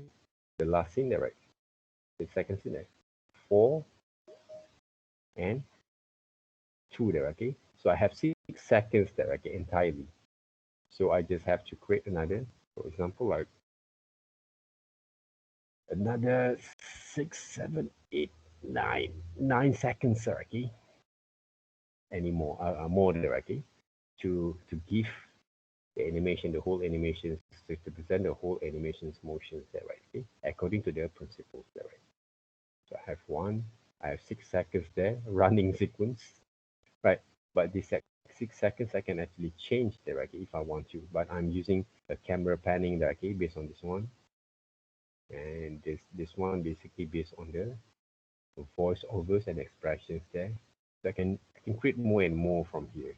the last scene there, right? The second scene there. 4 and 2 there, okay? So I have 6 seconds there, okay, entirely. So I just have to create another, for example, like another 6, 7, 8, 9 seconds, okay? anymore, more directly to give the animation, the whole animations, to present the whole animation's motions there, right? Okay, according to their principles there, right? So I have 6 seconds there, running sequence, right? But this 6 seconds, I can actually change there, okay, if I want to. But I'm using the camera panning there, okay, based on this one, and this one basically based on the voiceovers and expressions there. So I can create more and more from here.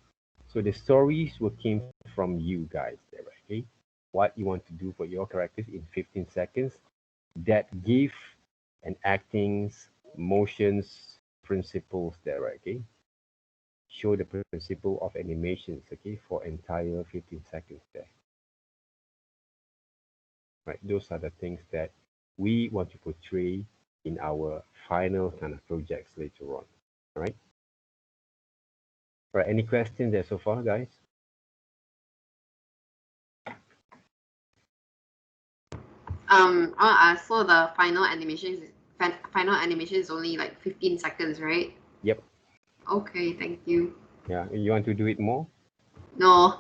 So the stories will came from you guys there, okay? What you want to do for your characters in 15 seconds that give an acting's motions principles there, okay? Show the principle of animations, okay, for entire 15 seconds there. Right, those are the things that we want to portray in our final kind of projects later on. All right. All right. Any questions there so far, guys? So the final animation is only like 15 seconds, right? Yep. Okay, thank you. Yeah. You want to do it more? No.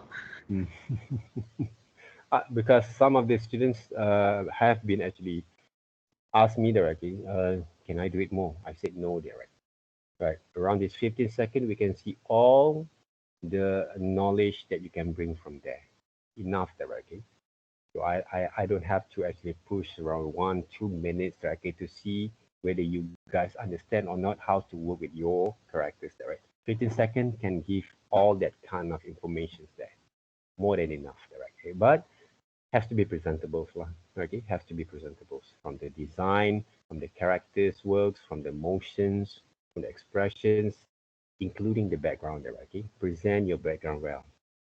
Because some of the students have been actually asked me directly, can I do it more? I said no, direct. Right. Around this 15 seconds, we can see all the knowledge that you can bring from there. Enough directly. So I don't have to actually push around 1-2 minutes directly to see whether you guys understand or not how to work with your characters there, right? 15 seconds can give all that kind of information there. More than enough there, okay? But has to be presentable, okay? Has to be presentable from the design, from the characters works, from the motions, from the expressions, including the background there, okay? Present your background well.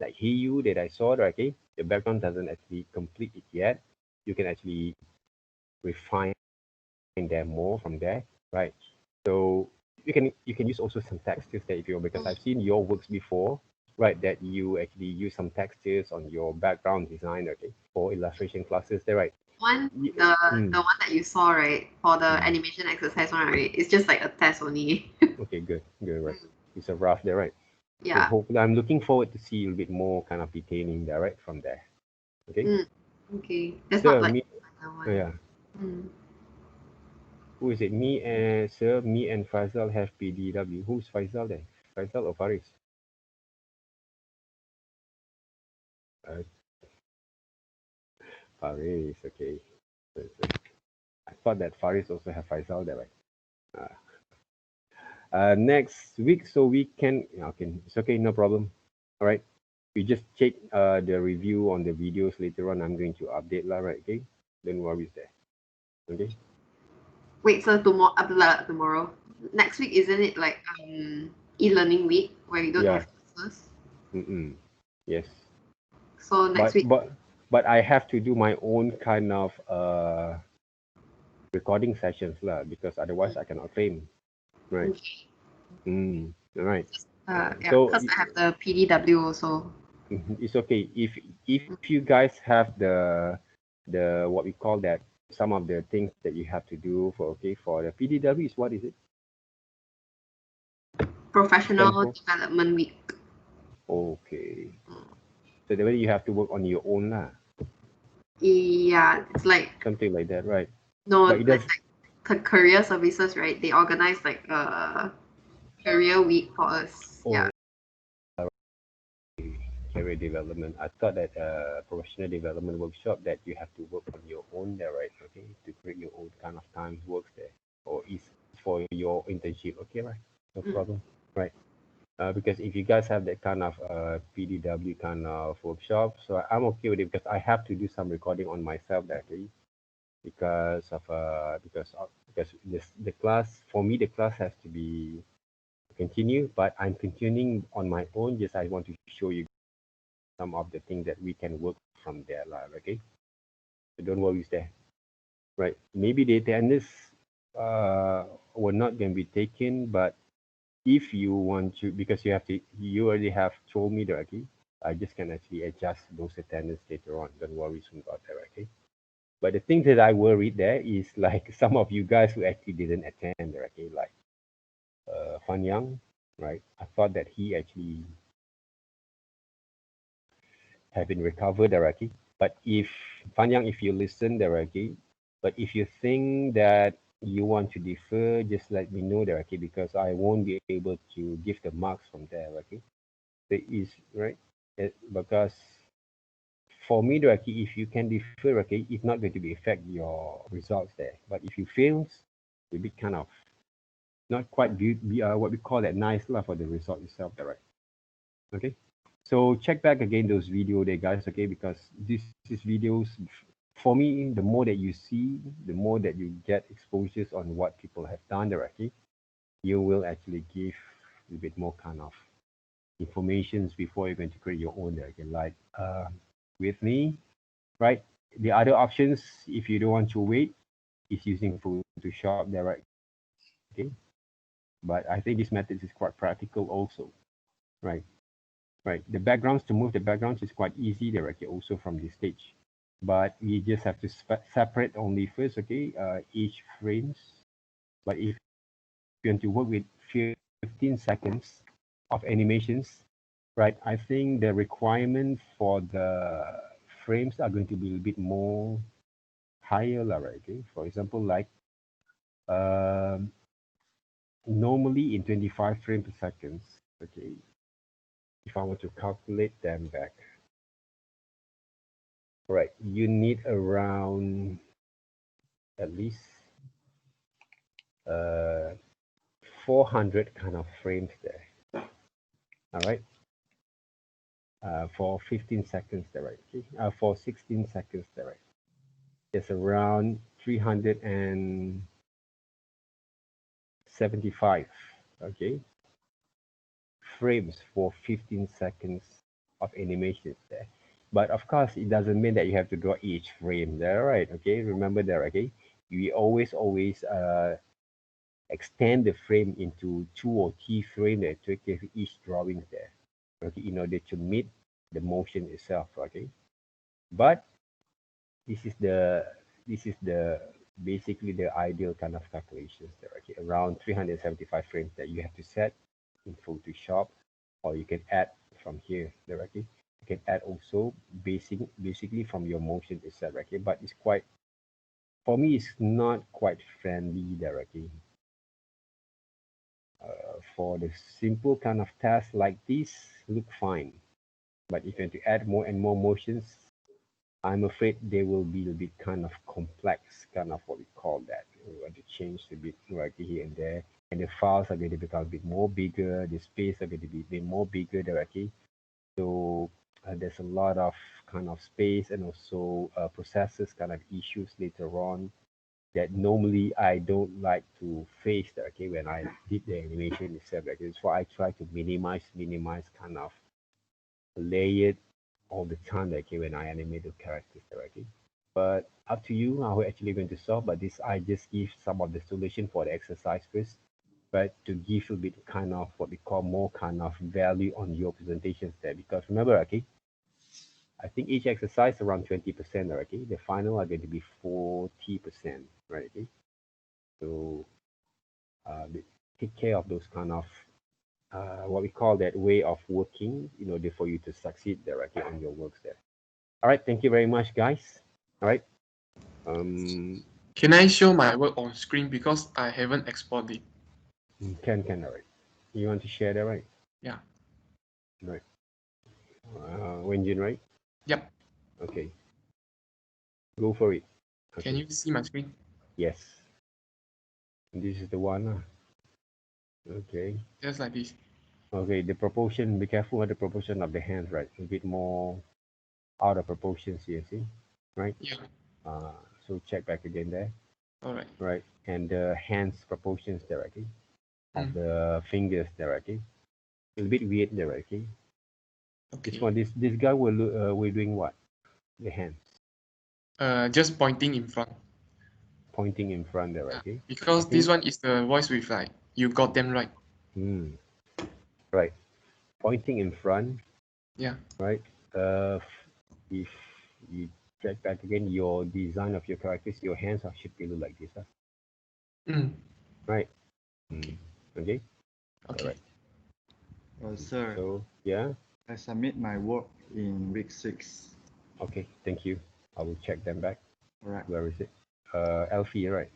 Like Hiyu that I saw, okay? The background doesn't actually complete it yet. You can actually refine them more from there, right? So you can use also some textures there if you want, because I've seen your works before, right? That you actually use some textures on your background design, okay, for illustration classes there, right? The one that you saw, right, for the Mm. animation exercise one, right? It's just like a test only. Okay, good, right. It's a rough there, right? So Yeah. hopefully, I'm looking forward to see a little bit more kind of detailing there, right, from there. Okay. Okay. That's Sir, not like me, the one. yeah. Mm. Who is it? Me and Faisal have PDW. Who's Faisal then? Faisal or Faris? Uh, Faris, okay. I thought that Faris also have Faisal there, right? Next week, so we can, okay, it's okay, no problem. All right. We just check the review on the videos later on. I'm going to update lah, right? Okay. Don't worry there. Okay. Wait, so tomorrow. Next week, isn't it like e-learning week where you don't Yeah. have classes? Yes. So next week. But I have to do my own kind of recording sessions lah, because otherwise I cannot claim. Right. Okay. All right. Yeah, So because I have the PDW also. it's okay if you guys have the what we call that, some of the things that you have to do for the PDW is, what is it? Professional Development Week. Okay. So the way you have to work on your own lah. Yeah, it's like Something like that, right? no, But it does. like career services, right? They organize like a career week for us. Yeah. Career development. I thought that professional development workshop that you have to work on your own there, right? Okay, to create your own kind of time works there, or is for your internship. Okay, right? No problem, right? Because if you guys have that kind of PDW kind of workshop, so I'm okay with it, because I have to do some recording on myself directly, because the class, for me, the class has to be continue, but I'm continuing on my own. Just I want to show you some of the things that we can work from there, okay? So don't worry there, right? Maybe the attendance were not going to be taken, but if you want to, because you already have told me directly, I just can actually adjust those attendance later on. Don't worry about that, okay? But the thing that I worried there is like some of you guys who actually didn't attend, okay? Like Fan Yang, right? I thought that he actually have been recovered directly. But if Fanyang, if you listen directly, but if you think that you want to defer, just let me know directly because I won't be able to give the marks from there, okay? There is right. Because for me directly, if you can defer, okay, it's not going to be affect your results there. But if you fail, it'll be kind of not quite what we call that nice lah for the result itself, right? Okay. So check back again those video there, guys. Okay, because this is videos. For me, the more that you see, the more that you get exposures on what people have done directly, you will actually give a bit more kind of informations before you're going to create your own directly. Like with me, right? The other options, if you don't want to wait, is using Photoshop direct. Okay, but I think this method is quite practical also, right? Right. The backgrounds, to move the backgrounds is quite easy directly also from this stage. But we just have to separate only first, okay, each frames. But if you want to work with 15 seconds of animations, right, I think the requirement for the frames are going to be a bit more higher, right? Okay. For example, like um, normally in 25 frames per second, okay, if I want to calculate them back, right, you need around at least uh 400 kind of frames there. All right. For 15 seconds there, right? Okay. For 16 seconds there, right? It's around 375. Okay. Frames for 15 seconds of animations there. But of course, it doesn't mean that you have to draw each frame there, right? Okay. Remember that, okay? We always extend the frame into 2 or 3 frames there to give each drawing there, okay, in order to meet the motion itself, okay. But this is the basically the ideal kind of calculations there, okay, around 375 frames that you have to set in Photoshop, or you can add from here directly. You can add also basically from your motion itself, okay. But it's quite, for me, it's not quite friendly directly. For the simple kind of task like this, look fine. But if you want to add more and more motions, I'm afraid they will be a bit kind of complex, kind of what we call that. We want to change a bit right here and there. And the files are going to become a bit more bigger. The space are going to be a bit more bigger directly. So there's a lot of kind of space and also processes kind of issues later on that normally I don't like to face that, okay, when I did the animation itself. Like, that's why I try to minimize kind of lay it all the time, okay, when I animate the characters directly. But up to you how we're actually going to solve. But this, I just give some of the solution for the exercise first, but to give a bit kind of what we call more kind of value on your presentations there. Because remember, okay, I think each exercise around 20%, okay? The final are going to be 40%, right? Okay? So take care of those kind of what we call that way of working in order for you to succeed directly on your works there. All right, thank you very much, guys. All right. Can I show my work on screen because I haven't exported it? Can, all right. You want to share that, right? Yeah. Right. Wenjin, right? Yep. Okay. Go for it. Okay. Can you see my screen? Yes. This is the one. Okay. Just like this. Okay, the proportion, be careful with the proportion of the hands, right? A bit more out of proportions here, see? Right? Yeah. So check back again there. All right. Right. And the hands proportions directly of the fingers directly. A little bit weird directly. Okay. This guy will doing what? The hands. Just pointing in front. Pointing in front directly. Because this one is the voice with like, you got them right. Right. Pointing in front. Yeah. Right. If you check back again, your design of your characters, your hands should be look like this. Right. Okay. Okay. All right. Sir, So yeah, I submit my work in week 6. okay, thank you. I will check them back. All right. Where is it? Alfie, right?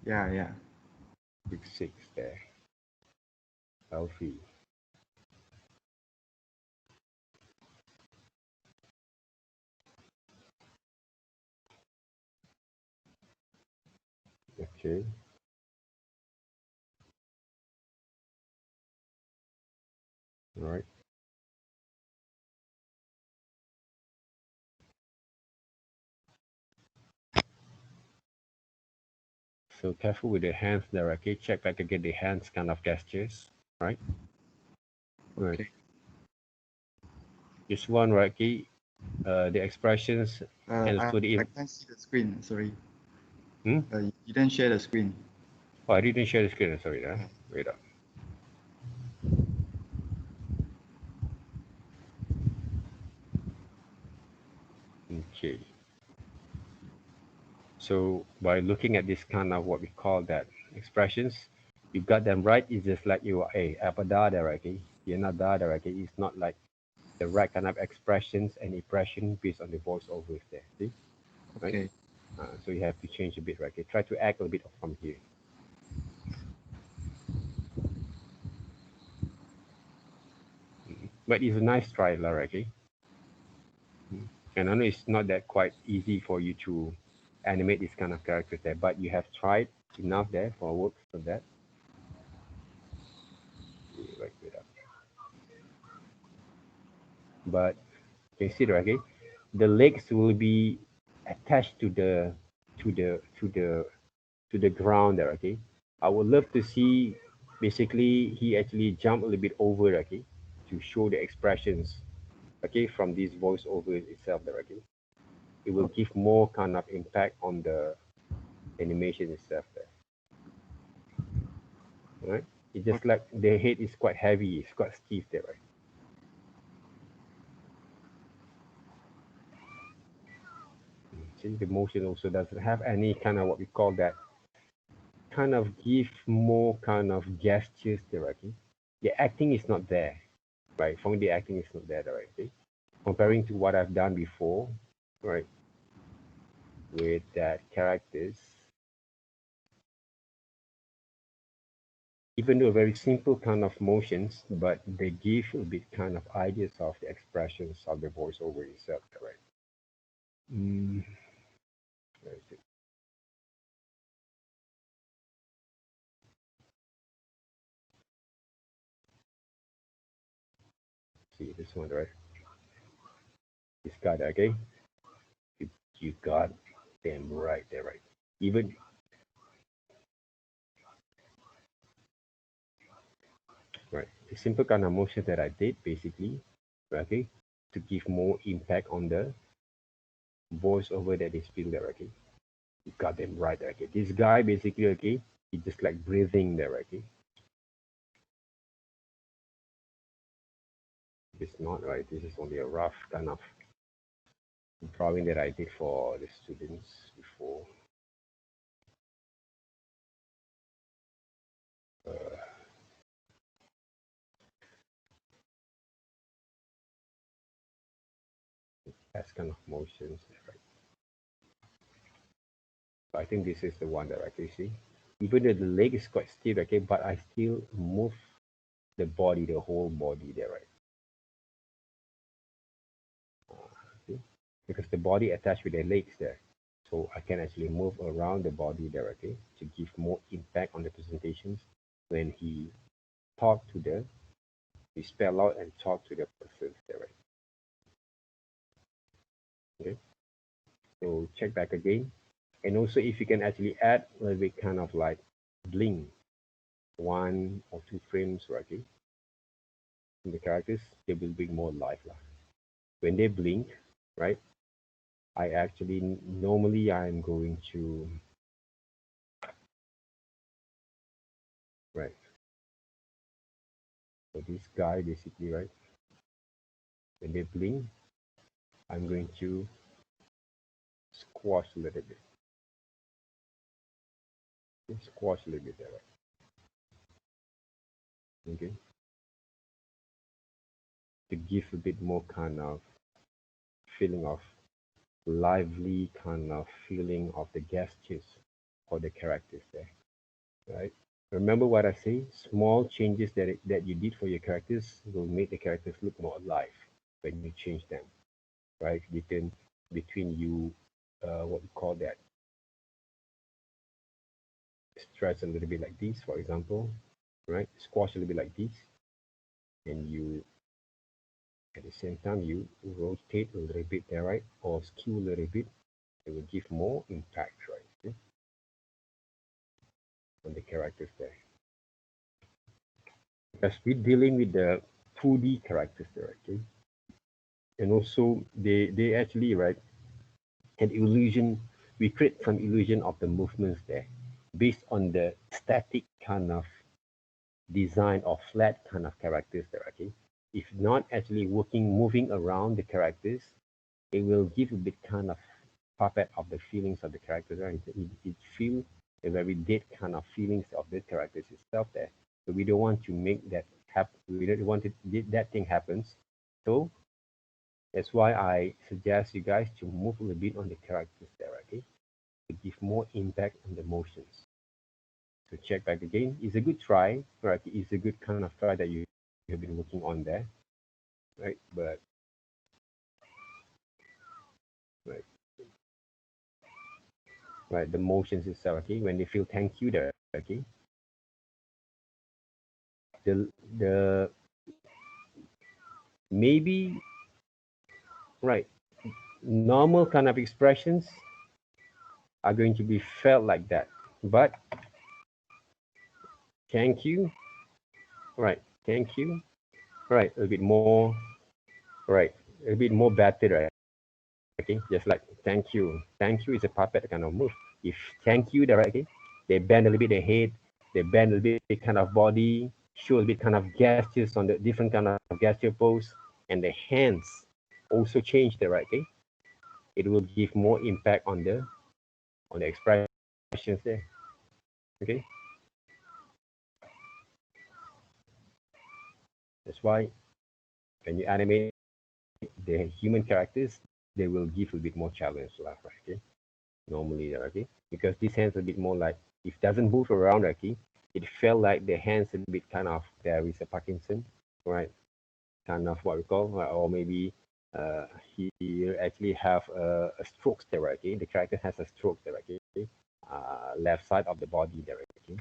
Yeah, yeah. Week 6 there. Alfie. Okay. All right. So careful with the hands there, okay? Check back again the hands kind of gestures, right? Right. Okay. This one, right, okay? The expressions and I, also the... I can't see the screen. Sorry. Hmm? You didn't share the screen. Oh, I didn't share the screen, sorry. Yeah. Wait up. Okay. So by looking at this kind of what we call that expressions, you got them right. It's just like you are apa dada, okay? You're not dada, okay? It's not like the right kind of expressions and impression based on the voiceover there. See, right? Okay. So you have to change a bit, right? Okay? Try to act a bit from here. But it's a nice try, lah, okay? And I know it's not that quite easy for you to animate this kind of characters there, but you have tried enough there for work for that. Right, wait up. But consider, okay, the legs will be attached to the ground there, okay. I would love to see basically he actually jump a little bit over, okay, to show the expressions, okay, from this voiceover itself there, okay. It will give more kind of impact on the animation itself there. Right? It's just like the head is quite heavy, it's quite stiff there, right? See, the motion also doesn't have any kind of what we call that kind of give more kind of gestures there, okay? The acting is not there, right? For me, the acting is not there, right? Okay? Comparing to what I've done before, right? With that characters, even though very simple kind of motions, but they give a bit kind of ideas of the expressions of the voiceover itself, right? Where is it? See this one, right? This guy, okay? You got them right there, right? Even right, the simple kind of motion that I did basically, okay, to give more impact on the voiceover that is still there, okay. You got them right there, okay. This guy basically, okay, he just like breathing there, okay. It's not right. This is only a rough kind of drawing that I did for the students before. That's kind of motions, right? So I think this is the one that I can see. Even though the leg is quite stiff, okay, but I still move the body, the whole body there, right? See? Because the body attached with the legs there. So I can actually move around the body there, okay, to give more impact on the presentations when he talk to the, he spell out and talk to the person there, right? Okay. So check back again. And also if you can actually add a little bit kind of like blink, 1 or 2 frames, right? Okay, in the characters, they will bring more life. When they blink, right? I actually normally I'm going to right. So this guy basically, right? When they blink, I'm going to squash a little bit. Squash a little bit there, right? Okay. to give a bit more kind of feeling of lively kind of feeling of the gestures or the characters there, right? Remember what I say, small changes that you did for your characters will make the characters look more alive when you change them, right? Between you, what we call that, stretch a little bit like this, for example, right? Squash a little bit like this, and you, at the same time, you rotate a little bit there, right? Or skew a little bit. It will give more impact, right? Okay? On the characters there. Because we're dealing with the 2D characters there, okay? And also, they actually, right, an illusion, we create some illusion of the movements there based on the static kind of design or flat kind of characters there, okay? If not actually moving around the characters, it will give a bit kind of puppet of the feelings of the characters, right? It feels a very dead kind of feelings of the characters itself there. So we don't want to make that happen. We don't want that thing happens. So that's why I suggest you guys to move a little bit on the characters there, okay? To give more impact on the motions. So check back again. It's a good try, right? It's a good kind of try that you have been working on there, right? But right, the motions itself, okay? When they feel thank you there, okay? The maybe right, normal kind of expressions are going to be felt like that, but thank you, right? Thank you, right? A bit more, right? A bit more battered, right? Okay, just like thank you. Thank you is a puppet kind of move. If thank you, there, okay, they bend a little bit the head, they bend a little bit kind of body, show a bit kind of gestures on the different kind of gesture pose, and the hands also change there, right? Okay, it will give more impact on the expressions there. Okay, that's why when you animate the human characters, they will give a bit more challenge, right? Okay, normally, okay, because this hands a bit more like if doesn't move around, okay, it felt like the hands a bit kind of there is a Parkinson, right? Kind of what we call, or maybe he actually have a stroke there, okay? The character has a stroke there, okay? Left side of the body there, okay?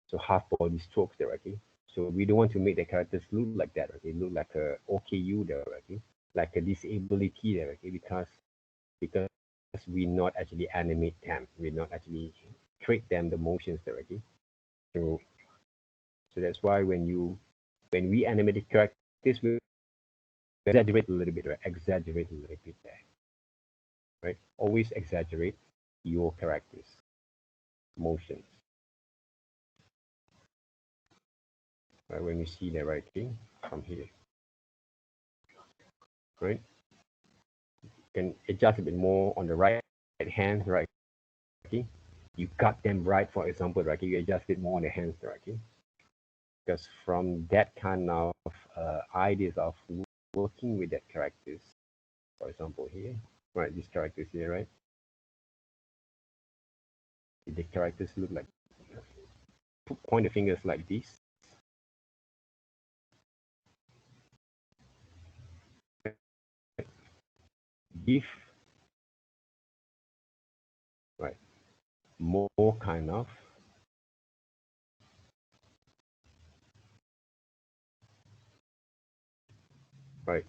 So half body strokes there, okay? So we don't want to make the characters look like that, okay? Look like a OKU there, okay? Like a disability there, okay? Because we not actually animate them, we not actually create them the motions there, okay? So that's why when we animate the characters, we exaggerate a little bit, right? Exaggerate a little bit there, right? Always exaggerate your characters' motions, right? When you see the right thing from here, right? You can adjust a bit more on the right hand, right? Okay, you got them right, for example, right? You adjust it more on the hands, right? Okay, because from that kind of ideas of working with that characters, for example, here, right? These characters here, right? The characters look like point the fingers like this. Give right more kind of right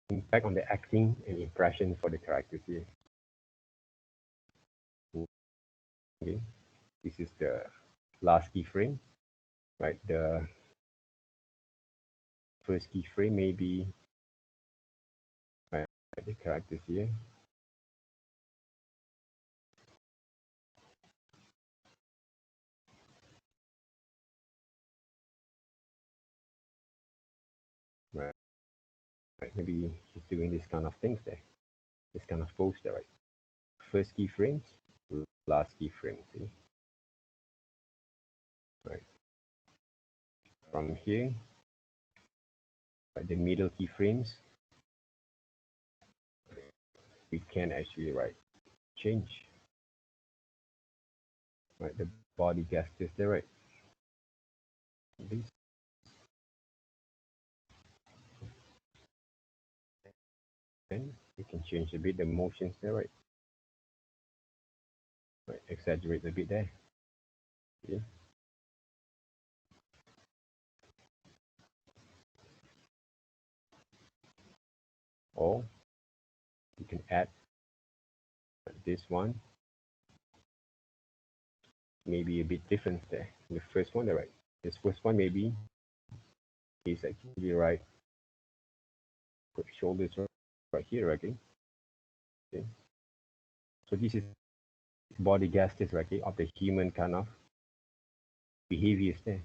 impact on the acting and impression for the characters here. Okay, this is the last keyframe, right? The first keyframe maybe right the characters here. Right, maybe he's doing this kind of things there, this kind of pose there, right? First keyframes, last keyframe, see? Right. From here, right, the middle keyframes, we can actually change, right, the body gestures there, right? This. And we can change a bit the motions there, right? Right, exaggerate a bit there. See? Or you can add this one, maybe a bit different there. The first one, right? This first one maybe is actually right. Put shoulders right here, okay? Okay. So this is body gestures, right? Okay, of the human kind of behaviors there.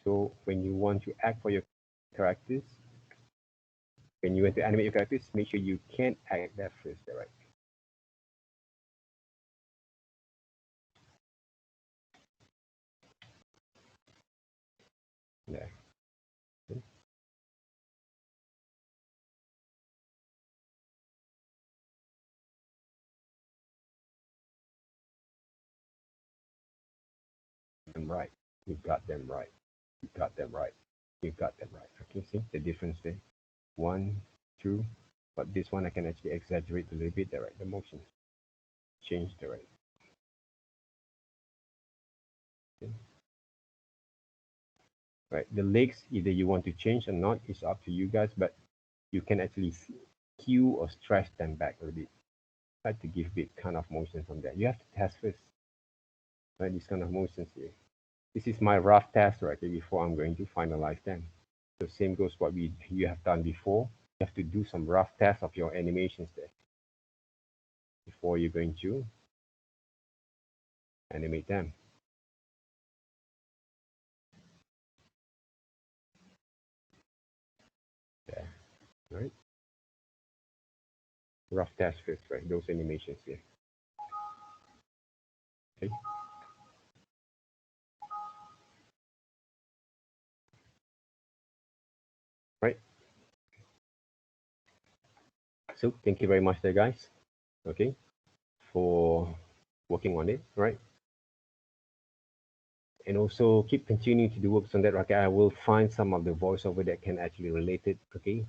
So when you want to act for your characters, when you want to animate your characters, make sure you can act that first, right? There. Okay. Them right. You got them right. You got them right. You got them right. Okay, see the difference there? 1, 2, but this one I can actually exaggerate a little bit there, right? The motion. Change the right. Okay. Right, the legs, either you want to change or not, it's up to you guys, but you can actually cue or stretch them back a little bit. Try to give bit kind of motions on that. You have to test first, right? These kind of motions here. This is my rough test, right? Before I'm going to finalize them. The same goes what you have done before. You have to do some rough tests of your animations there before you're going to animate them. Yeah, right? Rough test first, right? Those animations here. Okay. Right. So thank you very much there, guys. Okay, for working on it, right? And also keep continuing to do works on that. Okay, I will find some of the voiceover that can actually relate it, okay,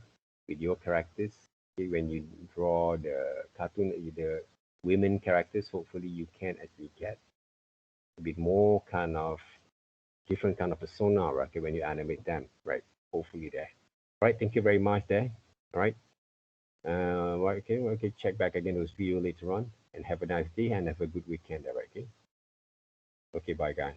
with your characters. Okay, when you draw the cartoon, the women characters, hopefully you can actually get a bit more kind of different kind of persona, right? Okay, when you animate them, right? Hopefully there. All right, thank you very much there. All right. Okay, check back again those video later on and have a nice day and have a good weekend, all right? Okay, bye guys.